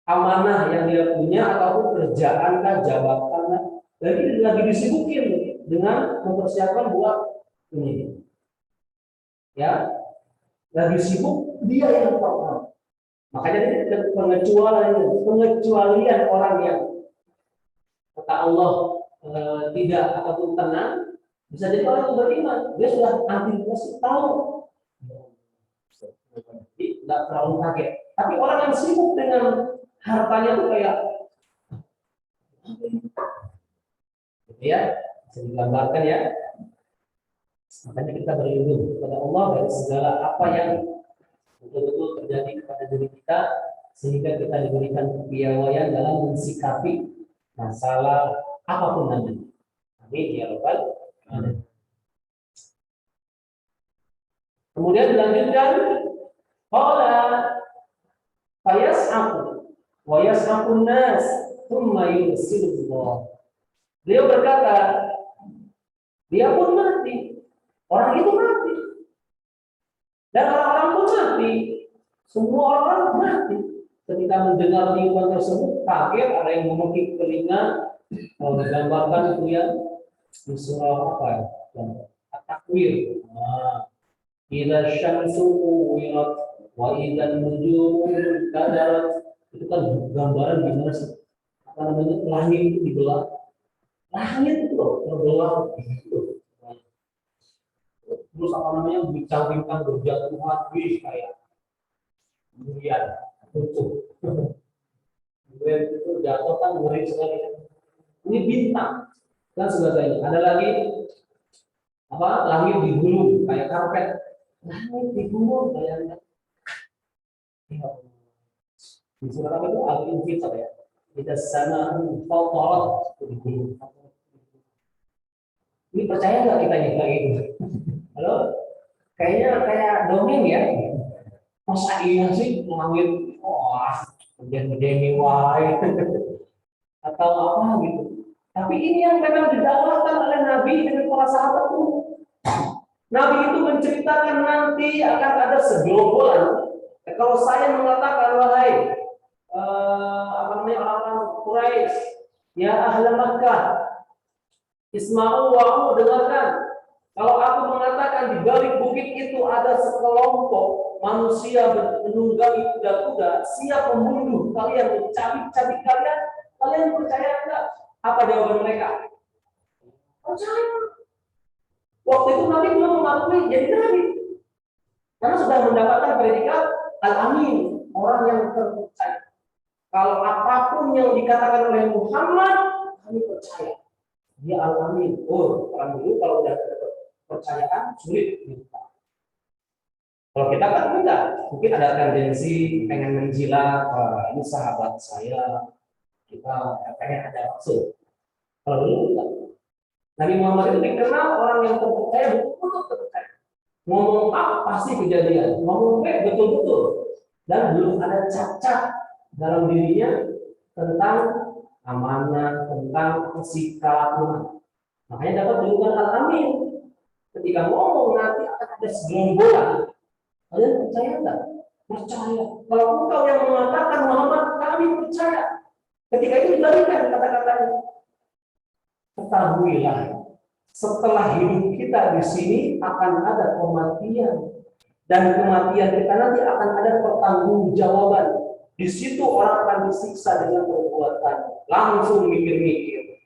Amanah yang dia punya ataupun kerjaan kah, jabatan kah. Jadi lagi disibukin dengan mempersiapkan buat ini. Ya, lagi sibuk dia yang pertama. Makanya ini pengecualian orang yang kata Allah tidak ataupun tenang, bisa jadi orang yang beriman. Dia sudah antisipasi tahu, jadi tidak terlalu kaget. Tapi orang yang sibuk dengan hartanya itu kayak, gitu ya, bisa digambarkan ya. Makanya kita berlindung kepada Allah dari segala apa yang betul-betul terjadi kepada diri kita, sehingga kita diberikan kepiawaian dalam mensikapi masalah apapun nanti. Amin ya Rabbal alamin. Kemudian dilanjutkan, qala fayas'aqu wa yas'aqun nas thumma yursilullah. Beliau berkata, dia pun mati. Orang itu mati. Dan orang-orang pun mati. Semua orang mati. Ketika mendengar tiupan tersebut, kaget, ada yang memekik telinga. Kalau digambarkan itu ya, di surah apa ya? At-Takwir. Idza syamsu kuwirat wa idza nujumu kadarat. Itu kan gambaran gimana sih? Apa namanya? Langit itu dibelah. Langit itu loh, terbelah gitu. Terus apa namanya? Bincang-bincang berjatuhan, wih kayak kemudian tutup. Kemudian itu jatuh kan ngeri sekali. Ini bintang dan sebagainya. Ada lagi apa? Langit digulung kayak karpet. Langit digulung kayak di surat apa itu Al-Infitar ya. Kita sana fatarat digulung. Ini percaya nggak kita nih kayak gitu? Halo? Kayaknya kayak dongeng ya. Masa iya sih langit? Wah, gede-gede wae. Atau apa gitu. Tapi ini yang memang didakwahkan oleh Nabi dan para sahabat itu. Nabi itu menceritakan nanti akan ada segerombolan. Kalau saya mengatakan wahai apa namanya orang-orang Quraisy, ya ahli Makkah, isma'u wa'u, dengarkan. Kalau aku mengatakan di balik bukit itu ada sekelompok manusia menunggangi kuda-kuda, siap membunuh kalian, mencabik-cabik kalian, kalian percaya enggak? Apa jawaban mereka? Percaya. Waktu itu Nabi belum mengakui jadi Nabi, karena sudah mendapatkan predikat al-amin, orang yang terpercaya. Kalau apapun yang dikatakan oleh Muhammad, kami percaya. Dia al-amin. Oh, orang dulu kalau udah percayaan sulit. Kalau kita kan enggak, mungkin ada tendensi pengen menjilat, ini sahabat saya, kita pengen ada maksud. Kalau dulu enggak. Nabi Muhammad itu dikenal orang yang terpercaya, betul-betul terpercaya. Ngomong A pasti kejadian, ngomong B betul-betul. Dan belum ada cacat dalam dirinya tentang amanah, tentang sikap. Makanya dapat julukan al-amin. Ketika ngomong nanti akan ada segerombolan. Kalian percaya enggak? Percaya. Kalau engkau yang mengatakan Muhammad, kami percaya. Ketika itu dibalikan kata-katanya. Ketahuilah, setelah hidup kita di sini akan ada kematian. Dan kematian kita nanti akan ada pertanggungjawaban. Di situ orang akan disiksa dengan perbuatan. Langsung mikir-mikir.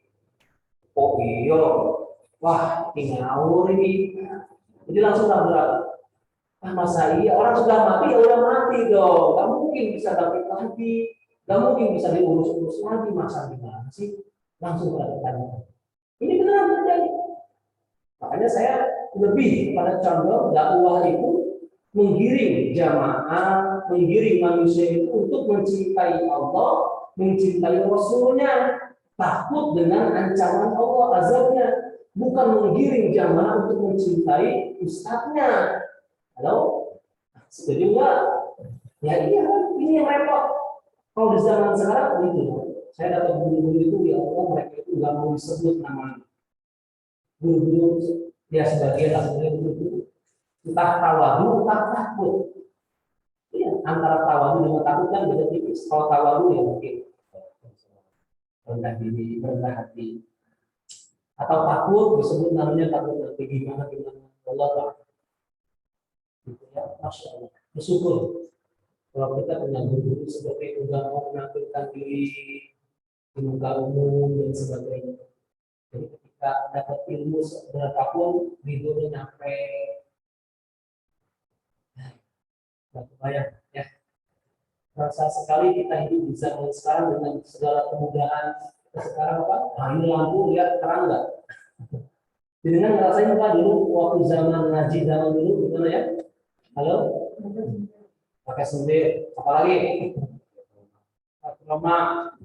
Oh iya, wah ini ngawur ini. Jadi langsung ragu-ragu. Ah masa iya orang sudah mati ya udah mati dong, nggak mungkin bisa bangkit lagi, nggak mungkin bisa diurus-urus lagi, masa gimana sih? Langsung bertanya. Ini benar terjadi. Makanya saya lebih pada condong dakwah itu menggiring jamaah, menggiring manusia itu untuk mencintai Allah, mencintai Rasulnya, takut dengan ancaman Allah azabnya, bukan menggiring jamaah untuk mencintai ustadznya. Halo, setuju nggak? Ya iya, ini yang repot. Kalau di zaman sekarang begitu, saya dapat guru-guru itu ya Allah mereka itu nggak mau disebut nama guru-guru ya sebagian lah sebagai guru entah tawadu entah takut. Iya, antara tawadu dengan takut kan beda tipis. Kalau tawadu ya mungkin rendah diri, rendah hati. Atau takut disebut namanya takut nanti gimana gimana. Allah Taala. Gitu ya, Masya Allah. Bersyukur kalau kita punya guru seperti itu nggak mau menampilkan diri di muka umum dan sebagainya. Jadi ketika dapat ilmu berapapun, ridhonya nyampe. Nggak kebayang ya. Rasa sekali kita hidup di zaman sekarang dengan segala kemudahan. Kita sekarang apa? Nah, ini lampu lihat terang nggak? Jadi dengan ngerasain apa dulu waktu zaman ngaji zaman dulu gimana ya? Halo? Pakai sendiri. Apalagi? Lemak.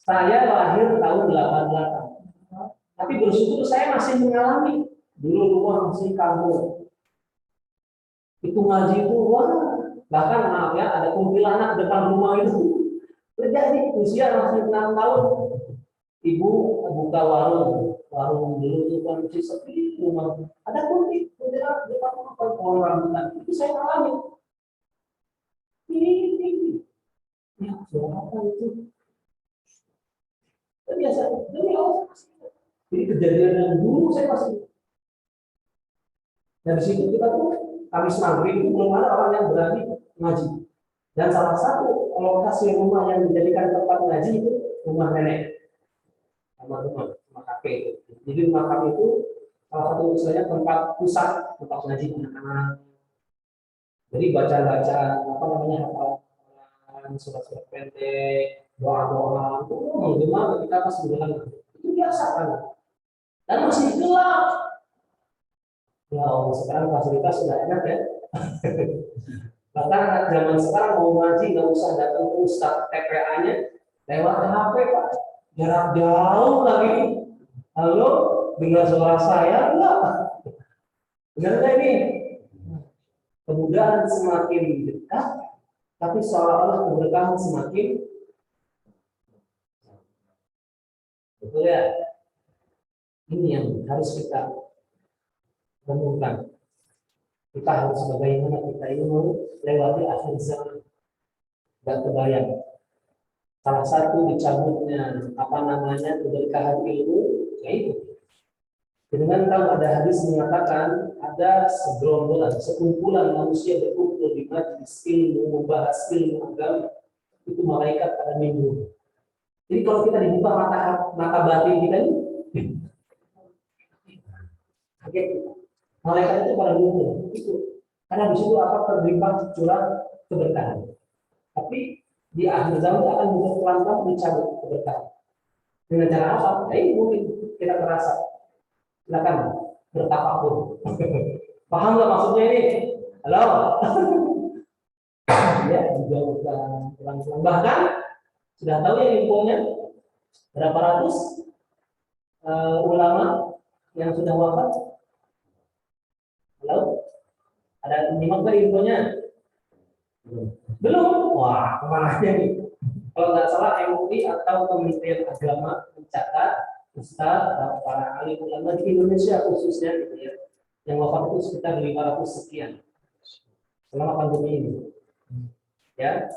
Saya lahir tahun 88. Tapi bersyukur saya masih mengalami. Dulu rumah masih kampung. Itu ngaji itu, wah, bahkan maaf ya, ada kuntilanak depan rumah itu terjadi usia masih 6 tahun. Ibu buka warung dulu itu kan masih sepi rumah. Ada kuntilanak depan rumah pohon rambutan. Itu saya alami. Ini, ya, suara apa itu? Tapi biasa, demi Allah. Jadi kejadian yang dulu saya masih. Dari situ kita tuh Kamis maghrib itu belum ada orang yang berani ngaji. Dan salah satu lokasi rumah yang dijadikan tempat ngaji itu rumah nenek, rumah kakek. Jadi rumah kami itu salah satu misalnya tempat pusat tempat ngaji anak-anak. Jadi baca-baca apa namanya hafalan surat-surat pendek, doa-doa itu menggema ketika pas bulan itu biasa kan. Dan masih gelap. Ya Allah, sekarang fasilitas sudah enak ya. Bahkan zaman sekarang mau ngaji nggak usah datang ke ustadz TPA-nya lewat HP Pak. Jarak jauh lagi. Halo, dengar suara saya enggak? Benar nggak ini? Kemudahan semakin dekat, tapi seolah-olah keberkahan semakin betul ya. Ini yang harus kita renungkan. Kita harus bagaimana kita ini mau lewati akhir zaman. Gak kebayang. Salah satu dicabutnya apa namanya keberkahan ilmu, yaitu dengan tahu ada hadis mengatakan ada segerombolan, sekumpulan manusia berkumpul di majelis ilmu membahas ilmu agama itu malaikat pada minggu. Jadi kalau kita dibuka mata batin kita ini, malaikat itu pada umum itu karena di situ akan terlimpah curah keberkahan. Tapi di akhir zaman akan mulai pelan-pelan dicabut keberkahan. Dengan cara apa? Nah, ini mungkin kita merasa. Silakan bertapapun. Paham nggak maksudnya ini? Halo? Ya, dijauhkan pelan-pelan. Bahkan sudah tahu ya infonya berapa ratus ulama yang sudah wafat. Halo? Ada nyimak nggak infonya? Belum? Wah, kemana nih? Kalau nggak salah MUI atau Kementerian Agama mencatat Ustaz, para alim ulama di Indonesia khususnya gitu ya, yang wafat itu sekitar 500 sekian selama pandemi ini. Ya,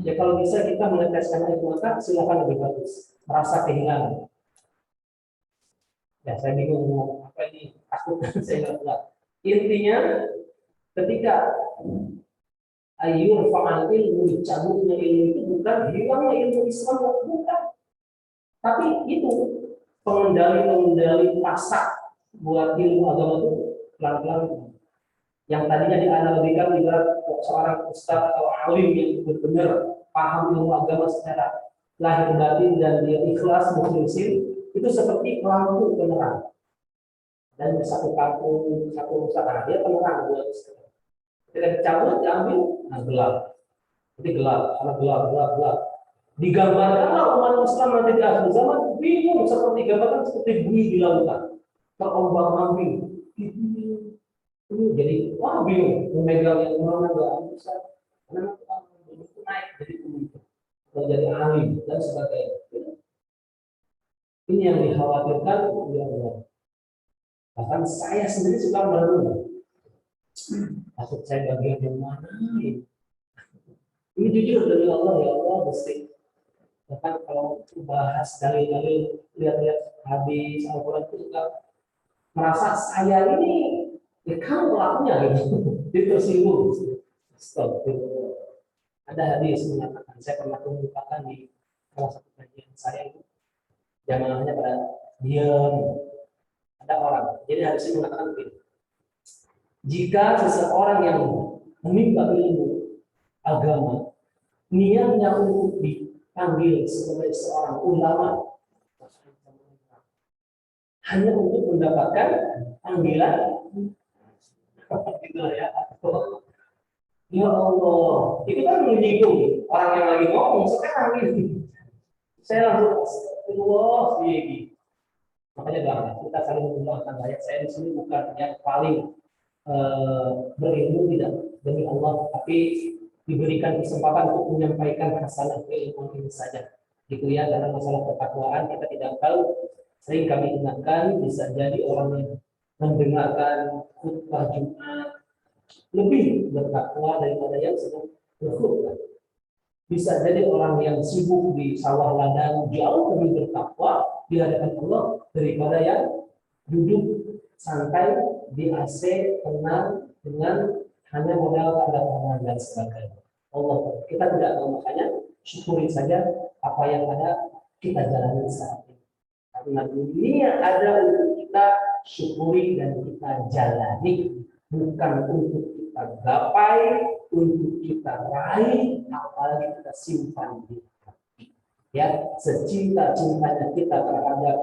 ya kalau bisa kita meneteskan air mata, silakan lebih bagus. Merasa kehilangan. Ya, saya bingung mau apa ini, takut saya nggak kuat. Intinya, ketika ayur fa'al ilmu, dicabutnya ilmu itu bukan hilangnya ilmu Islam, bukan. Tapi itu pengendali pasak buat ilmu agama itu pelan-pelan. Yang tadinya dianalogikan ibarat seorang ustaz atau alim yang benar-benar paham ilmu agama secara lahir batin dan dia ikhlas mukhlisin, itu seperti lampu penerang. Dan satu kampung, satu usaha dia penerang buat ustaz. Ketika dicabut, diambil, nah gelap. Jadi gelap, karena gelap. Digambarkanlah umat Islam nanti di akhir zaman bingung seperti gambaran seperti bumi di lautan, terombang-ambing. Jadi wah bingung memegang yang mana nggak bisa, karena itu naik jadi pemimpin atau jadi alim dan sebagainya. Ini yang dikhawatirkan ya Allah. Bahkan saya sendiri suka merenung. Maksud saya bagian yang mana ini? Ini jujur dari Allah ya Allah mesti. Bahkan kalau bahas dalil-dalil lihat-lihat hadis Al-Quran itu suka merasa saya ini ya kamu pelakunya gitu. Itu tersinggung. Stop. Ada hadis mengatakan saya pernah mengumpulkan di salah satu kajian saya itu jamaahnya pada diam. Ada orang. Jadi hadis ini mengatakan begini. Jika seseorang yang menimba ilmu agama niatnya untuk dipanggil sebagai seorang ulama hanya untuk mendapatkan panggilan gitu ya. Ya Allah, itu kan menyinggung orang yang lagi ngomong sekarang ini. Saya langsung Allah ini. Makanya bangga kita saling mendoakan ayat. Saya di sini bukan yang paling berilmu tidak demi Allah, tapi diberikan kesempatan untuk menyampaikan hasanah keilmuan ini saja, gitu ya. Dalam masalah ketakwaan kita tidak tahu, sering kami ingatkan bisa jadi orang yang mendengarkan khutbah Jumat lebih bertakwa daripada yang sedang berkhutbah. Bisa jadi orang yang sibuk di sawah ladang jauh lebih bertakwa di hadapan Allah daripada yang duduk santai di AC tenang dengan hanya modal tanda tangan dan sebagainya. Allah, kita tidak tahu, makanya syukuri saja apa yang ada, kita jalani saat ini. Karena dunia ada untuk kita syukuri dan kita jalani, bukan untuk kita gapai, untuk kita raih, apalagi kita simpan di hati. Ya, secinta-cintanya kita terhadap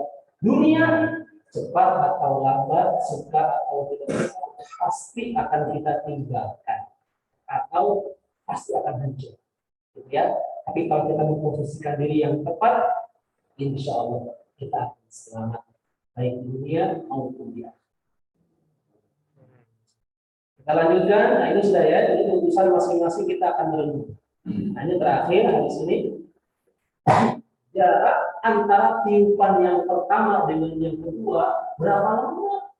dunia, cepat atau lambat, suka atau tidak suka, pasti akan kita tinggalkan atau pasti akan hancur, ya. Tapi kalau kita memposisikan diri yang tepat, insya Allah kita akan selamat baik dunia maupun di akhirat. Kita lanjutkan. Nah ini sudah ya, jadi keputusan masing-masing kita akan merenung. Nah ini terakhir hadis ini, jarak antara tiupan yang pertama dengan yang kedua berapa lama?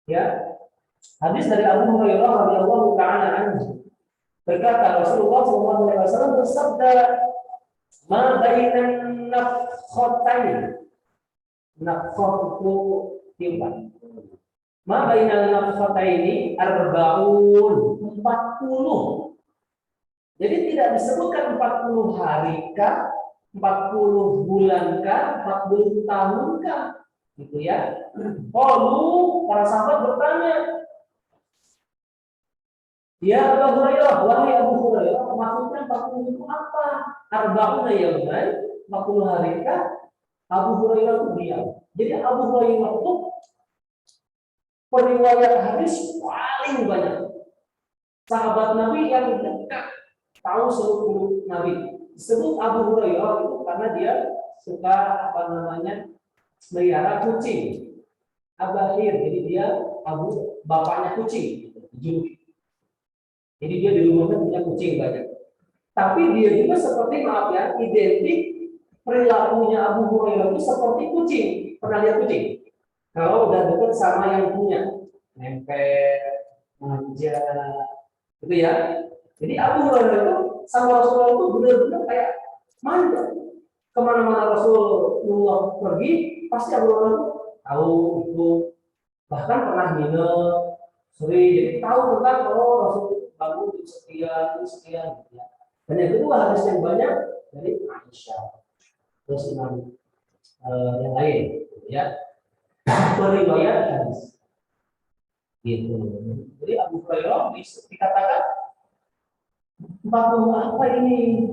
Ya, hadis dari Abu Hurairah radhiyallahu taala anhu, berkata Rasulullah SAW bersabda, "Ma bainan nafkhatain." Nafkhah itu tiupan. Ma bainan nafkhataini arba'un, 40. Jadi tidak disebutkan 40 hari kah, 40 bulan kah, 40 tahun kah, gitu ya. Lalu para sahabat bertanya, ya Abu Hurairah, wahai Abu Hurairah, maksudnya 40 itu apa? Arba'una yauman, 40 hari kah? Abu Hurairah itu diam. Jadi Abu Hurairah itu periwayat hadis paling banyak. Sahabat Nabi yang dekat tahu seluruh Nabi. Disebut Abu Hurairah itu karena dia suka melihara kucing. Abahir, jadi dia bapaknya kucing. Jadi dia di rumahnya punya kucing banyak. Tapi dia juga seperti identik perilakunya Abu Hurairah itu seperti kucing. Pernah lihat kucing? Kalau udah dekat sama yang punya, nempel, manja, gitu ya. Jadi Abu Hurairah itu sama Rasulullah itu benar-benar kayak manja. Kemana-mana Rasulullah pergi, pasti Abu Hurairah tahu itu. Bahkan pernah nginep, sering, jadi tahu tentang Rasul bangun di sekian, gitu ya. Dan yang kedua hadis yang banyak dari Aisyah. terus imam yang lain, ya, beriwayat hadis. Gitu. Jadi Abu Hurairah dikatakan 40 apa ini?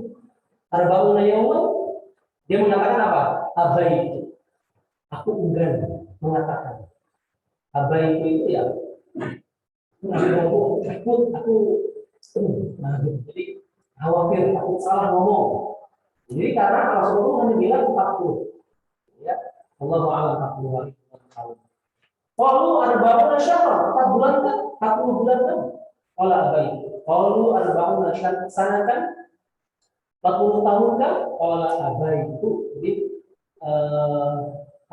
Arba'una yawman. Dia mengatakan apa? Abai. Aku enggan mengatakan. Abai itu ya. Aku takut, aku nah, jadi khawatir, takut salah ngomong. Jadi karena Rasulullah hanya bilang 40. Ya. Allahu a'lam 40 tahun. Kalau arba'una syahr, 4 bulan kan? 40 bulan kan? Qala abai. Kalau arba'una sanatan, 40 tahun kan? Qala abai itu. Jadi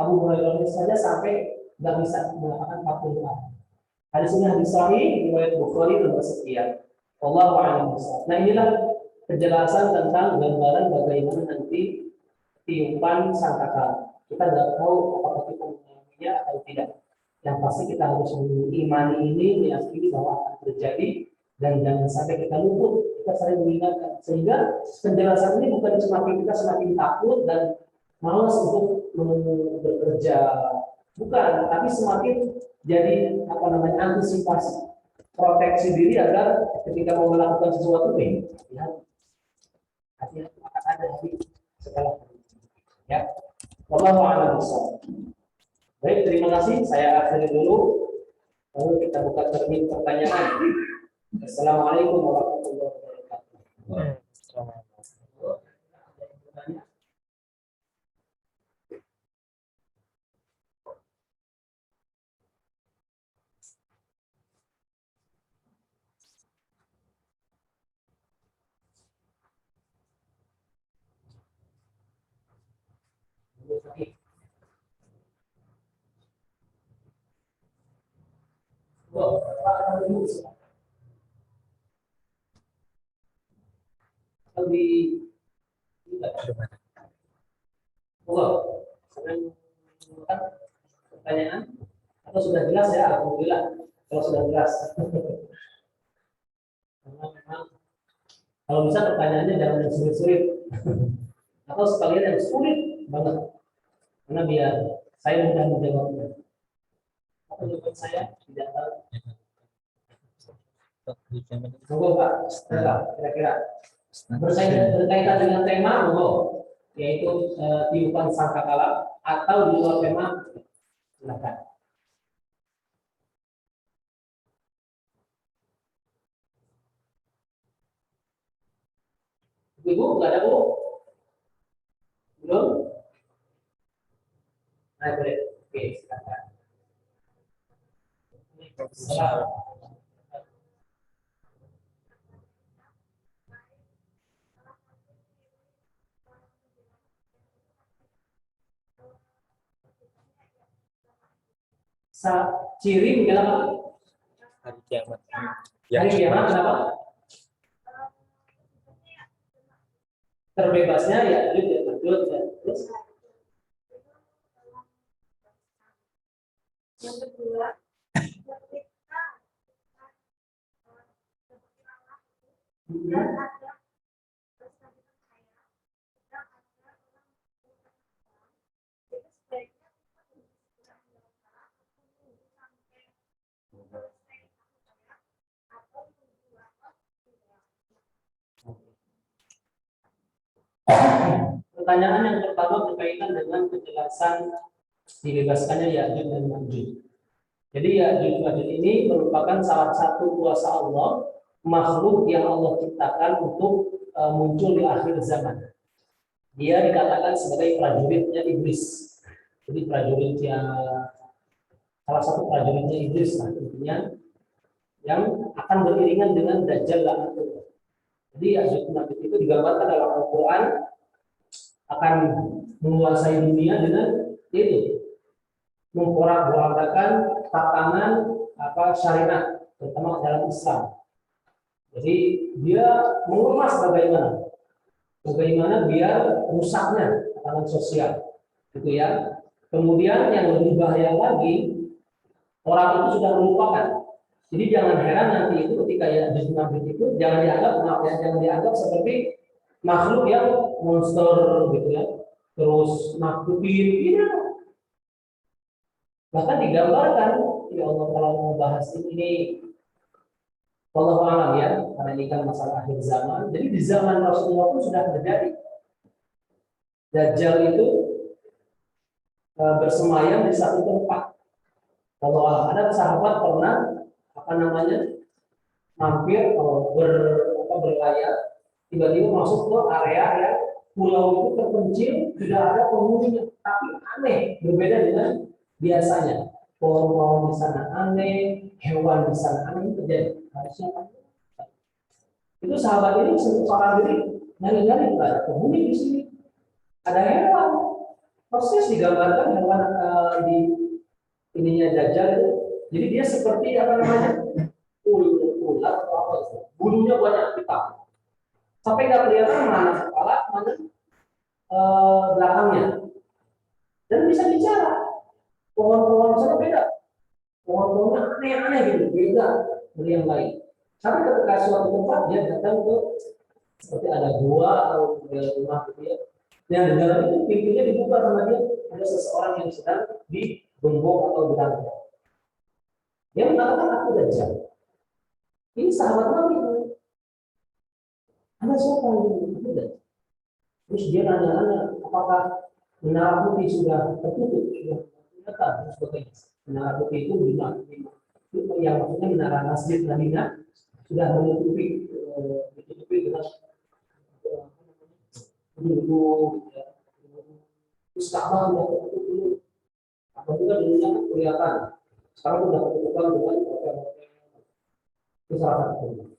Abu Hurairah saja sampai nggak bisa mengatakan 40 tahun. Hadis ini hadis sahih riwayat Bukhari nomor sekian. Wallahu a'lam bishawab. Nah, inilah penjelasan tentang gambaran bagaimana nanti tiupan sangkakala. Kita nggak tahu apakah kita mengalaminya atau tidak. Yang pasti kita harus mengimani ini, meyakini bahwa akan terjadi dan jangan sampai kita luput. Kita sering mengingatkan sehingga penjelasan ini bukan semakin kita semakin takut dan malas untuk bekerja, bukan, tapi semakin jadi apa namanya antisipasi, proteksi diri agar ketika mau melakukan sesuatu hati-hati akan ada hari setelah ya. Wallahu a'lam bishawab. Baik, terima kasih. Saya akhiri dulu. Lalu kita buka termin pertanyaan. Assalamualaikum warahmatullahi wabarakatuh. Pertanyaan atau sudah jelas ya? Alhamdulillah kalau sudah jelas. Karena memang kalau bisa pertanyaannya jangan yang sulit-sulit atau sekalian yang sulit banget, karena biar saya mudah menjawabnya. Apa jawaban saya tidak tahu. Monggo Pak, kira-kira berkaitan dengan tema monggo, yaitu tiupan sangkakala atau di luar tema, silakan. Ibu nggak ada Bu? Belum? Nah, boleh. Oke, silakan. Ciri menjelang apa? Hari kiamat. Hari kiamat kenapa? Terbebasnya ya, betul ya. Terus yang kedua, ketika ada pertanyaan yang pertama berkaitan dengan penjelasan dibebaskannya Ya'juj dan Ma'juj. Jadi Ya'juj Ma'juj ini merupakan salah satu kuasa Allah, makhluk yang Allah ciptakan untuk muncul di akhir zaman. Dia dikatakan sebagai prajuritnya iblis. Jadi prajuritnya, salah satu prajuritnya iblis lah intinya, yang akan beriringan dengan Dajjal la'natullah. Jadi Ya'juj Ma'juj itu digambarkan dalam Al-Quran akan menguasai dunia dengan itu, memporak-porandakan tatanan syariat, terutama dalam Islam. Jadi dia mengemas bagaimana biar rusaknya tatanan sosial, gitu ya. Kemudian yang lebih bahaya lagi, orang itu sudah melupakan. Jadi jangan heran nanti itu ketika Ya'juj Ma'juj itu jangan dianggap seperti makhluk yang monster gitu ya, terus nakutin, ini bahkan digambarkan. Ya Allah, kalau mau bahas ini wallahu alam ya, karena ini kan masalah akhir zaman. Jadi di zaman Rasulullah pun sudah terjadi. Dajjal itu bersemayam di satu tempat. Kalau ada sahabat pernah apa namanya mampir atau berlayar, tiba-tiba masuk ke area yang pulau itu terpencil, sudah ada penghuninya, tapi aneh, berbeda dengan biasanya. Pohon-pohon di sana aneh, hewan di sana aneh, terjadi. Harusnya kan? Itu sahabat ini seorang diri nyari-nyari, ada penghuni di sini, ada hewan. Proses digambarkan hewan di ininya Dajjal itu. Jadi dia seperti apa namanya ular atau apa itu, bulunya banyak hitam, sampai nggak kelihatan mana kepala, mana belakangnya, dan bisa bicara. Pohon-pohon sana beda, pohon-pohonnya aneh-aneh gitu, beda dari yang lain. Sampai ketika suatu tempat dia datang ke seperti ada gua atau rumah gitu ya. Yang di dalam itu pintunya dibuka sama dia, ada seseorang yang sedang digembok atau dirangkul. Dia mengatakan aku Dajjal. Ini sahabat Nabi. Ada siapa yang aku Dajjal? Terus dia nanya-nanya, apakah menara putih sudah tertutup, sudah kelihatan, dan sebagainya. Menara putih itu yang maksudnya menara Masjid Madinah sudah ditutupi dengan dulu, terus Ka'bah sudah tertutup dulu. Ka'bah juga dulunya kelihatan, sekarang sudah tertutup dengan itu salah satu.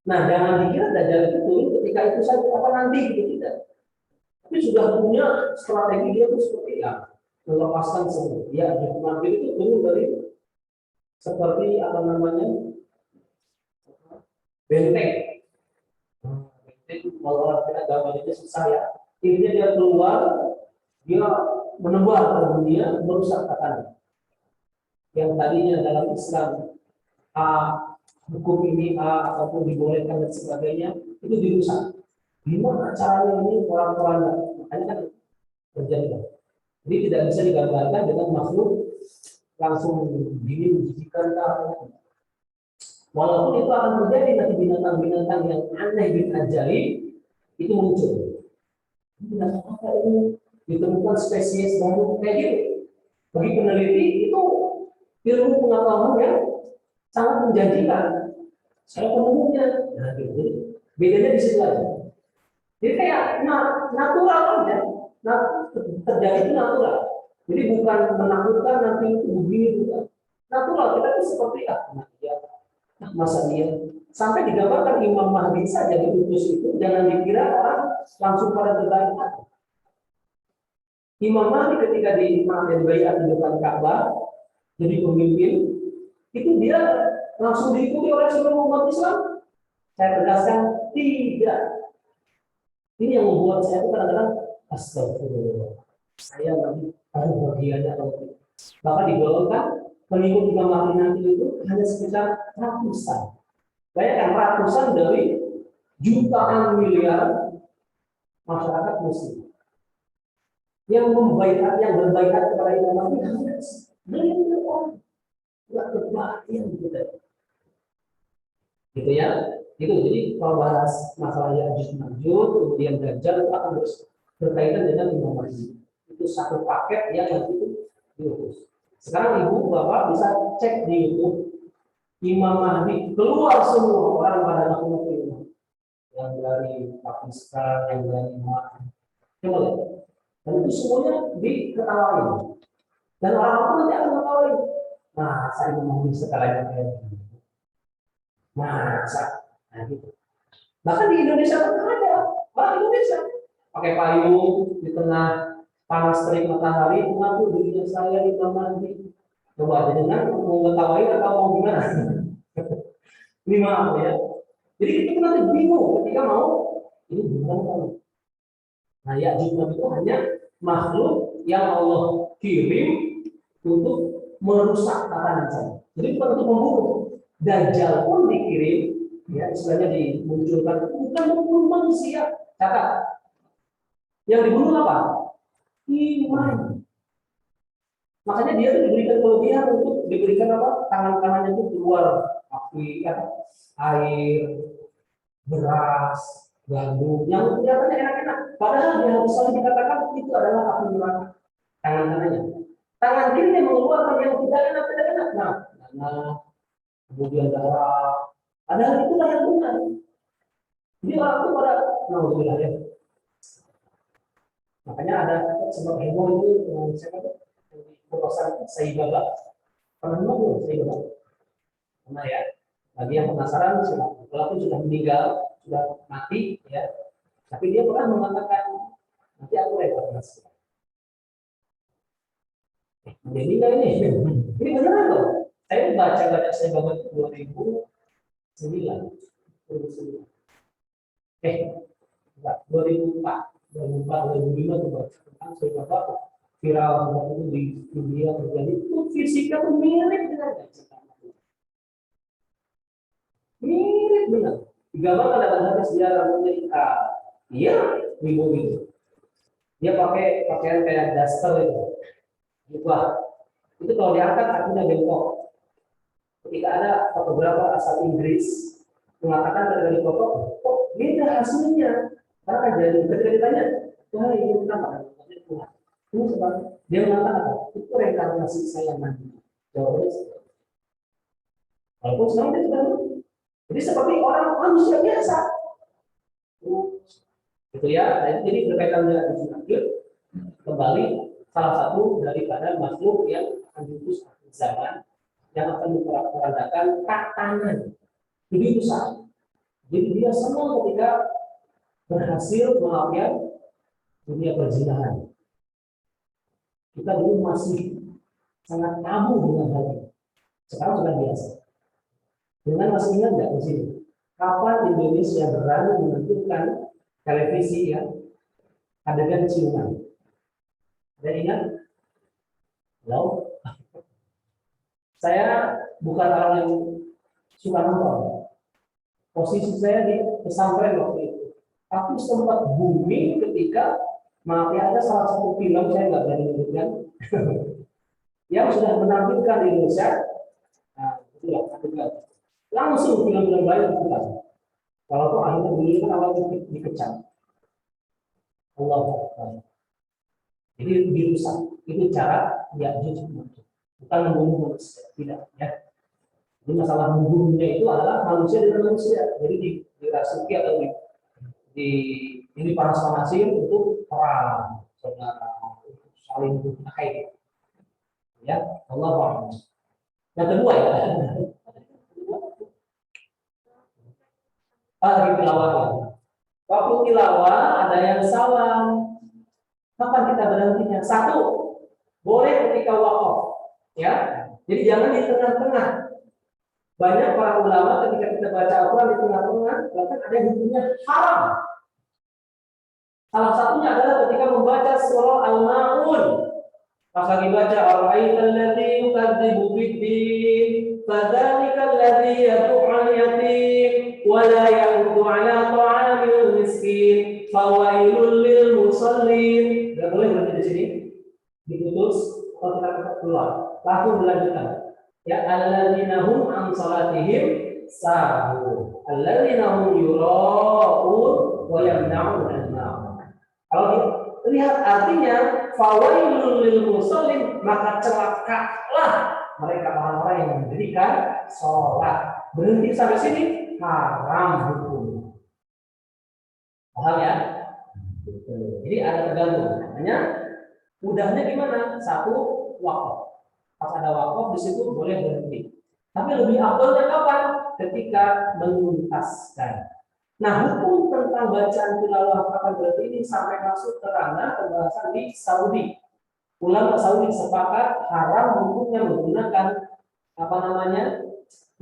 Nah, jangan dikira Dajjal itu turun ketika itu saja, apa nanti gitu, tidak. Tapi sudah punya strategi dia itu seperti melepaskan semua. Ya, nanti itu turun dari seperti apa namanya benteng. Benteng kalau kita gambarnya susah ya. Intinya dia keluar, dia menebar ke dunia, merusak tatanan. Yang tadinya dalam Islam hukum ini ataupun dibolehkan dan sebagainya, itu dirusak. Gimana caranya ini orang-orang, makanya kan terjadi. Jadi tidak bisa digambarkan dengan makhluk langsung gini menjijikan. Walaupun itu akan terjadi, nanti binatang-binatang yang aneh bin ajaib itu muncul. Binatang apa ini? Ditemukan spesies baru kayak gitu. Bagi peneliti itu ilmu pengetahuan yang sangat menjanjikan. Saya penemunya, nah gitu. Bedanya di situ aja. Jadi kayak natural aja, terjadi itu natural. Jadi bukan menakutkan nanti itu begini bukan. Natural, kita tuh seperti masa dia sampai digambarkan Imam Mahdi saja diutus itu, jangan dikira orang langsung pada tertarik. Imam Mahdi ketika dimakan bayat di depan Ka'bah jadi pemimpin, itu dia langsung diikuti oleh seluruh umat Islam. Saya tegaskan tidak. Ini yang membuat saya itu kadang-kadang astagfirullah. Saya lagi baru bagiannya atau tidak. Bahkan digolongkan pengikut Imam Mahdi nanti itu hanya sekitar ratusan. Bayangkan ratusan dari jutaan miliar masyarakat muslim yang berbaikat kepada Imam Mahdi hanya miliar orang. Tidak terbayang gitu ya. Itu jadi kalau bahas masalah Ya'juj Ma'juj kemudian Dajjal itu akan berkaitan dengan Imam Mahdi. Itu satu paket yang nanti itu diurus. Sekarang ibu bapak bisa cek di YouTube Imam Mahdi keluar semua orang pada ngaku-ngaku yang dari Pakistan, yang dari mana, coba lihat. Dan itu semuanya diketawain. Dan orang-orang nanti akan mengetawain. Nah, saya Imam Mahdi sekarang kayak begini. Nah, gitu. Bahkan di Indonesia pun ada orang Indonesia pakai payung di tengah panas terik matahari, mengaku dirinya saya di Mahdi. Coba aja dengan mau ngetawain atau mau gimana? Ini maaf ya. Jadi kita nanti bingung ketika mau ini bukan kamu. Nah, Ya'juj itu hanya makhluk yang Allah kirim untuk merusak tatanan saya. Jadi bukan untuk membunuh. Dajjal pun dikirim, ya istilahnya dimunculkan bukan membunuh manusia. Catat, Yang dibunuh apa? Iman. Makanya dia tuh diberikan kelebihan untuk diberikan apa? Tangan kanannya itu keluar api, air, beras, gandum, yang kelihatannya enak-enak. Padahal dia harus selalu dikatakan itu adalah api neraka. Tangan kanannya. Tangan kirinya mengeluarkan yang tidak enak. Nah, kemudian darah. Padahal itulah yang benar. Jadi orang itu pada nah, ya. Makanya ada sebab heboh itu siapa tuh? Profesor Saibaba. Pernah dengar belum Saibaba? Pernah ya. Bagi yang penasaran silakan. Walaupun sudah meninggal, sudah mati, ya. Tapi dia pernah mengatakan nanti aku reinkarnasi. Dia meninggal ini. Ini beneran loh. Saya baca Saibaba itu 2009. 2004, 2005 tuh baca tentang Saibaba viral itu di media terjadi itu fisiknya tuh mirip dengan mirip benar. Digambarkan dalam hadis dia rambutnya hitam, iya, wibu gitu. Dia pakai pakaian kayak daster itu, jubah. Itu kalau diangkat kakinya bengkok. Ketika ada fotografer asal Inggris mengatakan dari foto, kok beda hasilnya? Karena kan jadi ketika ditanya, wah ini kenapa? Ini sebab dia mengatakan itu reinkarnasi saya nanti. Jawabannya, walaupun sekarang dia sudah jadi seperti orang manusia biasa. Gitu ya. Nah, jadi berkaitan dengan Nabi kembali salah satu daripada makhluk yang akan diutus zaman yang akan memperandakan tatanan hidup besar. Jadi dia senang ketika berhasil melakukan dunia perzinahan. Kita dulu masih sangat tabu dengan hal ini. Sekarang sudah biasa. Dengan masih ingat nggak di sini? Kapan Indonesia berani menampilkan televisi ya adegan ciuman? Ada ingat? Halo? Saya bukan orang yang suka nonton. Posisi saya di pesantren waktu itu. Tapi sempat booming ketika maaf ya ada salah satu film saya nggak berani menyebutkan yang sudah menampilkan di Indonesia. Nah, itulah adegan. Langsung film-film lain diputar. Kalau tuh akhirnya dulu kan awalnya dikecam. Allah. Jadi dirusak. Itu cara dia bukan membunuh manusia, tidak ya. Jadi masalah membunuhnya itu adalah manusia dengan manusia. Jadi dirasuki atau ini panas-panasin untuk perang, saudara, saling berkait. Ya, Allah. Yang kedua ya. Lagi tilawah ya. Waktu tilawah ada yang salah. Kapan kita berhentinya? Satu, boleh ketika wakaf. Ya, jadi jangan di tengah-tengah. Banyak para ulama ketika kita baca Al-Quran di tengah-tengah, bahkan ada yang hukumnya haram. Salah satunya adalah ketika membaca surah Al-Ma'un. Pas lagi baca Ar-Ra'aital ladzi yukadzibu bid-din, fadzalikal ladzi yad'u'al yatim wa la ya'uddu 'ala ta'amil miskin, fawailul lil musallin. Enggak boleh berhenti di sini. Diputus kalau kita keluar. Langsung dilanjutkan. Ya alladzina hum an salatihim sahun. Alladzina hum yura'un wa yamna'un al-ma'un. Kalau lihat artinya fawailul lil musallin, maka celakalah mereka orang-orang yang mendirikan sholat. Berhenti sampai sini haram hukum. Paham ya? Jadi ada tergantung. Makanya mudahnya gimana? Satu, wakaf. Pas ada wakaf di situ boleh berhenti. Tapi lebih afdalnya kapan? Ketika menuntaskan. Nah, hukum tentang bacaan tilawah kapan berhenti ini sampai masuk ke ranah pembahasan di Saudi. Ulama Saudi sepakat haram hukumnya menggunakan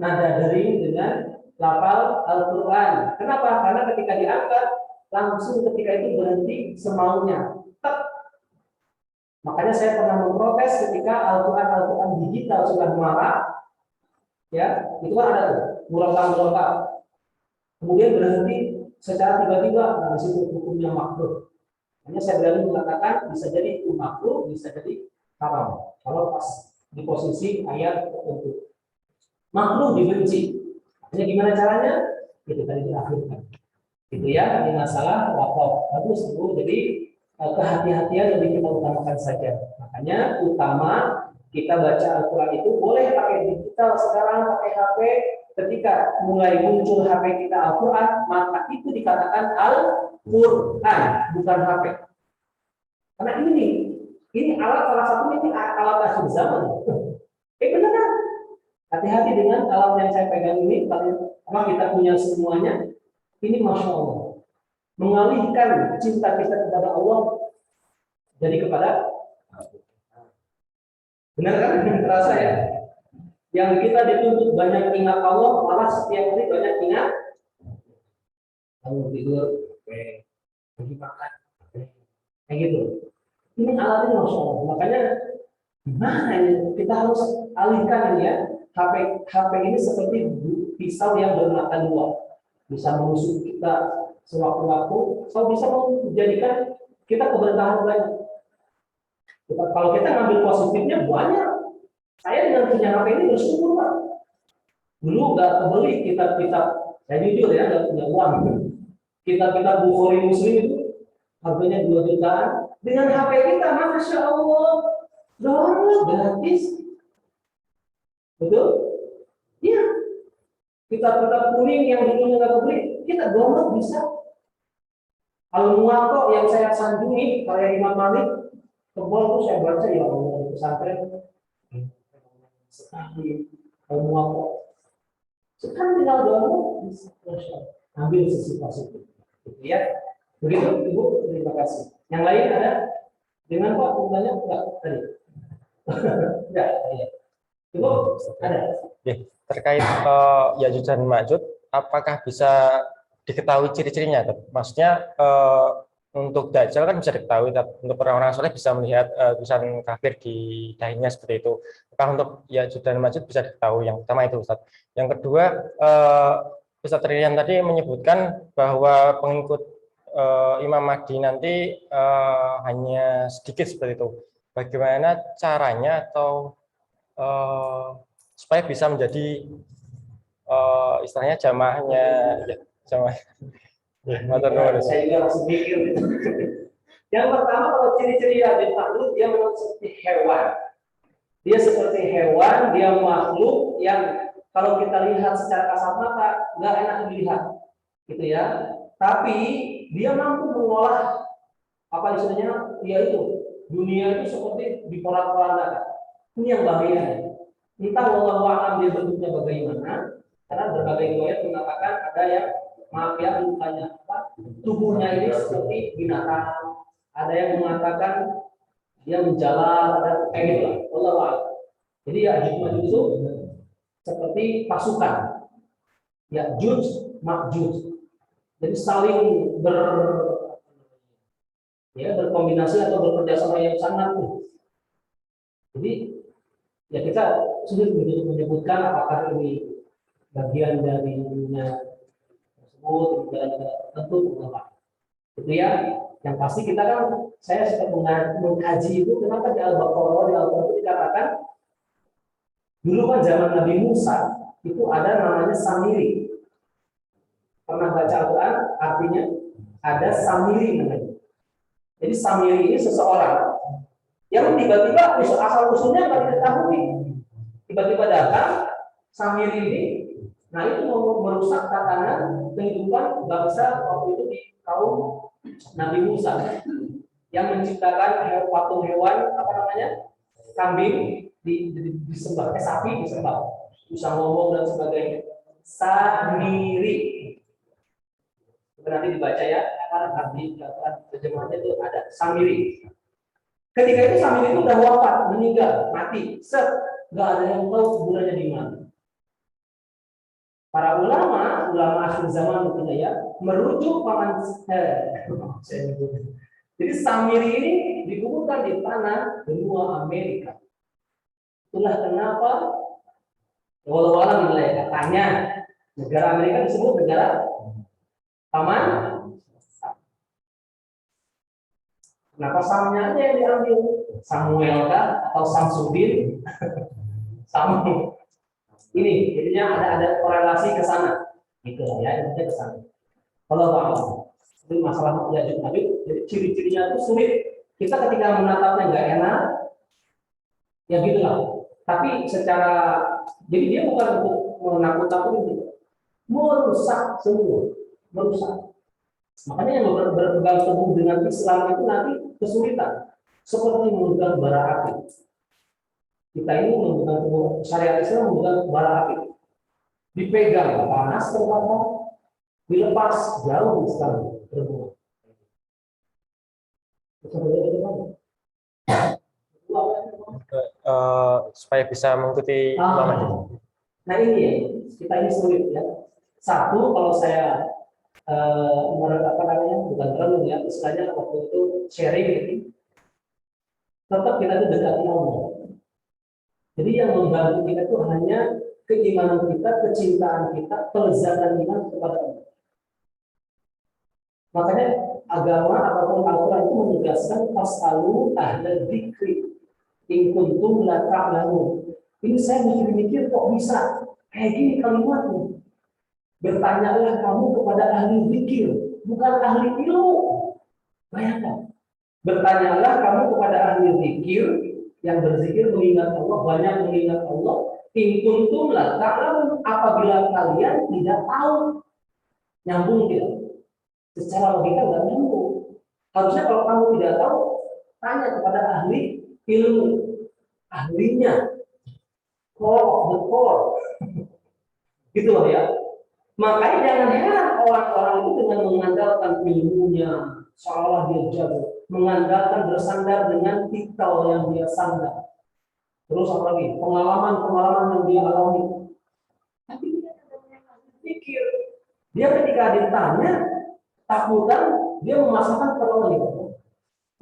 nada dering dengan lafal Al-Quran. Kenapa? Karena ketika diangkat langsung ketika itu berhenti semaunya. Makanya saya pernah memprotes ketika Al-Quran digital sudah marah, ya itu kan ada tuh murotal. Kemudian berhenti secara tiba-tiba, nah disitu hukumnya makruh. Hanya saya berani mengatakan bisa jadi itu makruh, bisa jadi haram. Kalau pas di posisi ayat tertentu. Makruh dibenci. Hanya gimana caranya? Itu tadi diakhirkan. Gitu ya, ini masalah wakaf. Bagus itu. Jadi kehati-hatian lebih kita utamakan saja. Makanya utama kita baca Al-Quran itu boleh pakai digital sekarang, pakai HP. Ketika mulai muncul HP kita Al-Quran, maka itu dikatakan Al-Quran, bukan HP. Karena ini alat salah satunya ini alat akhir zaman. Benar. Hati-hati dengan alat yang saya pegang ini, karena kita punya semuanya. Ini Masya Allah. Mengalihkan cinta kita kepada Allah jadi kepada benar kan? Terasa ya? Yang kita dituntut banyak ingat Allah, malah setiap hari banyak ingat bangun tidur, pergi makan, kayak gitu. Ini alatnya Masya Allah. Makanya gimana ini? Kita harus alihkan ini ya. HP ini seperti pisau yang bermata dua, bisa menusuk kita sewaktu-waktu, atau bisa menjadikan kita keberkahan banyak. Kalau kita ngambil positifnya banyak. Saya dengan punya HP ini bersyukur Pak. Dulu nggak kebeli kitab-kitab, saya jujur ya nggak punya uang. Kitab-kitab Bukhari Muslim itu harganya 2 jutaan. Dengan HP kita, Masya Allah, download gratis. Betul? Iya. Kitab-kitab kuning yang dulunya nggak kebeli, kita download bisa. Al-Muwatta yang saya sanjungi karya Imam Malik, tebal tuh saya baca ya Allah di pesantren sekali Al-Muwatta. Sekarang tinggal download bisa ambil sisi positif. Gitu ya. Begitu Ibu, terima kasih. Yang lain ada? Dengan Pak tanya enggak tadi? Enggak, ya. Ibu ada? Terkait Yajuj dan Majuj, apakah bisa diketahui ciri-cirinya? Maksudnya untuk Dajjal kan bisa diketahui, tapi untuk orang-orang soleh bisa melihat tulisan kafir di dahinya seperti itu. Apakah untuk Yajuj dan Majuj bisa diketahui? Yang pertama itu Ustaz. Yang kedua, Ustaz Rian tadi menyebutkan bahwa pengikut Imam Mahdi nanti hanya sedikit seperti itu. Bagaimana caranya atau supaya bisa menjadi istilahnya jamaahnya ya, jamaah. Saya juga masih mikir. Yang pertama kalau ciri-ciri Yajuj Majuj dia memang seperti hewan. Dia seperti hewan, dia makhluk yang kalau kita lihat secara kasat mata nggak enak dilihat, gitu ya. Tapi dia mampu mengolah apa istilahnya, yaitu dunia itu seperti diporak-porandakan. Ini yang bahaya. Entah wallahu a'lam dia bentuknya bagaimana, karena berbagai riwayat mengatakan ada yang maaf ya mukanya apa, tubuhnya ini seperti binatang, ada yang mengatakan dia menjalar, ada kayak gitu lah, wallahu a'lam. Jadi Yajuj Majuj itu seperti pasukan, Yajuj Majuj. Jadi saling berkombinasi atau bekerjasama yang sangat. Jadi ya kita sulit untuk menyebutkan apakah ini bagian dari dunia tersebut, negara-negara tertentu, apa. Itu ya. Yang pasti kita kan, saya suka mengkaji itu kenapa di Al-Baqarah di Al-Quran itu dikatakan dulu kan zaman Nabi Musa itu ada namanya Samiri. Pernah baca Al-Quran? Artinya ada Samiri namanya. Jadi Samiri ini seseorang yang tiba-tiba asal usulnya nggak diketahui. Tiba-tiba datang Samiri ini, nah itu mau merusak tatanan kehidupan bangsa waktu itu di kaum Nabi Musa yang menciptakan patung hewan apa namanya, kambing disembah, sapi disembah, bisa ngomong dan sebagainya. Samiri. Nanti dibaca ya, arti terjemahannya itu ada Samiri. Ketika itu Samiri itu udah wafat, meninggal, mati, nggak ada yang tahu kuburannya di mana. Para ulama akhir zaman tentunya ya, merujuk paman jadi Samiri ini dikuburkan di tanah benua Amerika. Itulah kenapa walau-walau nilai katanya negara Amerika disebut negara paman. Kenapa Samnya aja yang diambil? Samuel kah atau Samsudin? Samuel. Ini jadinya ada korelasi ke sana. Gitu lah ya, intinya ke sana. Kalau paham, itu masalah Ya'juj Ma'juj. Jadi ciri-cirinya itu sulit. Kita ketika menatapnya nggak enak, ya gitulah. Tapi secara, jadi dia bukan untuk menakut-nakuti, merusak semua, merusak. Makanya yang berpegang teguh dengan Islam itu nanti kesulitan, seperti memegang bara api. Kita ini memegang teguh syariat Islam, memegang bara api. Dipegang panas terbakar, dilepas jauh sekali berbuah. Supaya bisa mengikuti Imam Mahdi. Nah ini ya, kita ini sulit ya. Satu, kalau saya apa namanya, bukan terlalu ya, istilahnya waktu itu sharing gitu, tetap kita itu dekati Allah. Jadi yang membantu kita itu hanya keimanan kita, kecintaan kita, kelezatan iman kepada Allah. Makanya agama ataupun Al-Quran itu menegaskan fasalu ahla dzikri in kuntum la ta'lamun. Ini saya mikir-mikir kok bisa kayak gini kalimatnya. Bertanyalah kamu kepada ahli zikir, bukan ahli ilmu. Bayangkan. Bertanyalah kamu kepada ahli zikir yang berzikir mengingat Allah, banyak mengingat Allah. In kuntum la ta'lamun, apabila kalian tidak tahu. Nyambung tidak? Secara logika nggak nyambung. Harusnya kalau kamu tidak tahu, tanya kepada ahli ilmu, ahlinya, core of the core, gitu loh ya. Makanya jangan heran orang-orang itu dengan mengandalkan ilmunya, seolah dia jago, mengandalkan bersandar dengan titel yang dia sandar. Terus apa lagi? Pengalaman-pengalaman yang dia alami. Tapi dia tidak pikir. Dia ketika ditanya, takutan, dia memasukkan perlawanan.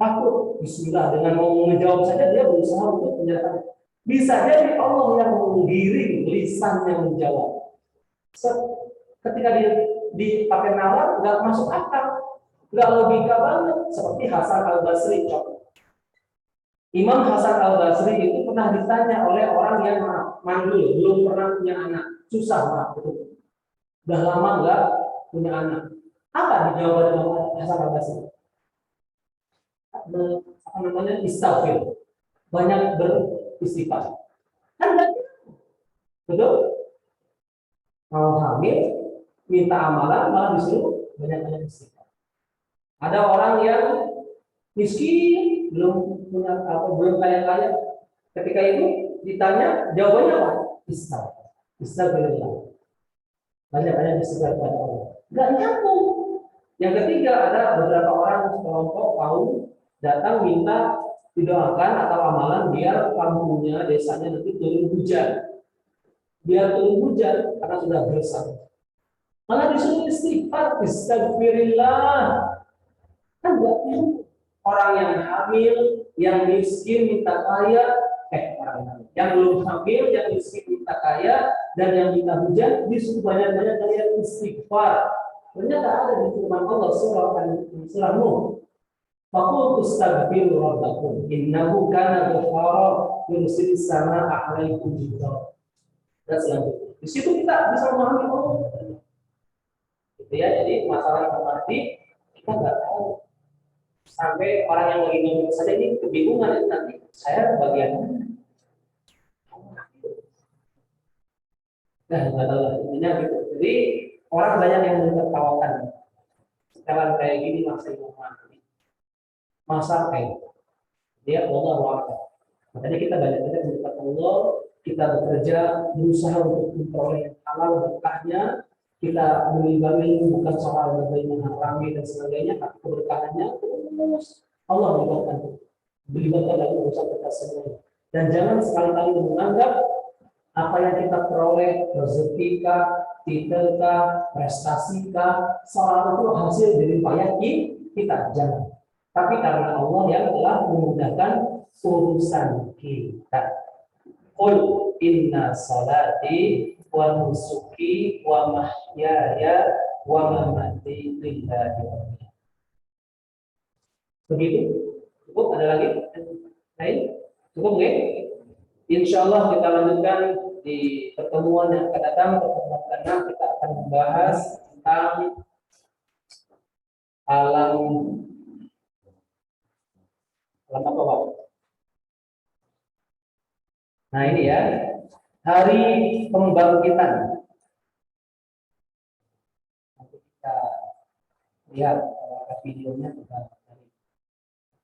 Takut, bismillah, dengan mau menjawab saja dia berusaha untuk menyatakan. Bisa jadi Allah yang menggiring lisan yang menjawab. Ketika dia dipakai nalar, nggak masuk akal, nggak logika banget. Seperti Hasan Al-Basri. Imam Hasan Al-Basri itu pernah ditanya oleh orang yang mandul, belum pernah punya anak, susah maaf itu. Udah lama nggak punya anak. Apa dijawab oleh Hasan Al-Basri? Apa namanya, istighfar, banyak beristighfar. Kan enggak, betul? Mau hamil, minta amalan, malah disuruh banyak-banyak istighfar. Ada orang yang miskin, belum punya apa, belum kaya-kaya. Ketika itu ditanya, jawabannya apa? Istighfar, istighfar, banyak-banyak istighfar kepada Allah. Enggak nyambung. Yang ketiga, ada beberapa orang kelompok kaum datang minta didoakan atau amalan biar kampungnya, desanya nanti turun hujan. Biar turun hujan karena sudah gersang. Malah disuruh istighfar, astagfirullah. Kan enggak nyambung. Orang yang hamil, yang miskin minta kaya, yang belum hamil, yang miskin minta kaya, dan yang minta hujan disuruh banyak-banyak kalian istighfar. Ternyata ada di firman Allah surah Nuh. Faqul tastaghfiru rabbakum innahu kana ghaffara yursilis samaa'a 'alaikum bidrara. Dan selanjutnya. Di situ kita bisa memahami Allah. Gitu ya. Jadi masalah yang berarti kita nggak tahu. Sampai orang yang lagi ngomong saja ini kebingungan nanti saya bagian mana. Nah, nggak tahu intinya gitu. Jadi orang banyak yang menertawakan. Sekarang kayak gini masa Imam Mahdi. Masa kayak dia Allah wa'ala. Makanya kita banyak-banyak mendekat Allah, kita bekerja, berusaha untuk memperoleh halal berkahnya, kita mengimbangi bukan soal berbagai rame dan sebagainya, tapi keberkahannya terus Allah melibatkan dalam urusan kita semua. Dan jangan sekali-kali menganggap apa yang kita peroleh, rezeki kah, titel kah, prestasi kah, soal itu hasil dari payah kita, jangan. Tapi karena Allah yang telah memudahkan urusan kita. Qul inna salati wa nusuki wa mahyaya wa mamati lillahi. Begitu. Cukup? Ada lagi? Lain? Cukup nggak? Insya Allah kita lanjutkan di pertemuan yang akan datang. Pertemuan ke-6 kita akan membahas tentang alam apa Pak? Nah ini ya, hari pembangkitan. Nanti kita lihat videonya kita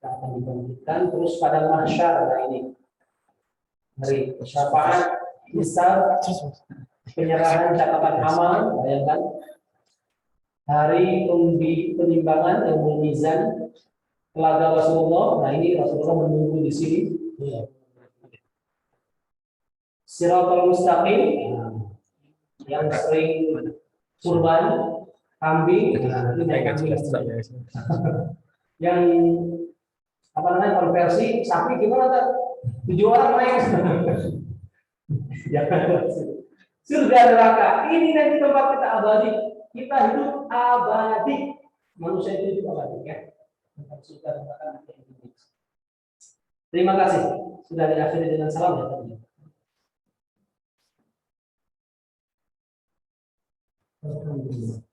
akan dibangkitkan terus pada mahsyar. Nah ini hari syafaat besar, penyerahan catatan amal, bayangkan hari penimbangan yang mizan telaga Rasulullah. Nah ini Rasulullah menunggu di sini. Siratal mustaqim yang sering kurban kambing, yang apa namanya konversi sapi gimana kan? 7 orang naik. Surga neraka ini nanti tempat kita abadi, kita hidup abadi, manusia itu hidup abadi ya. Surga neraka nanti. Terima kasih sudah diakhiri dengan salam ya. Alhamdulillah.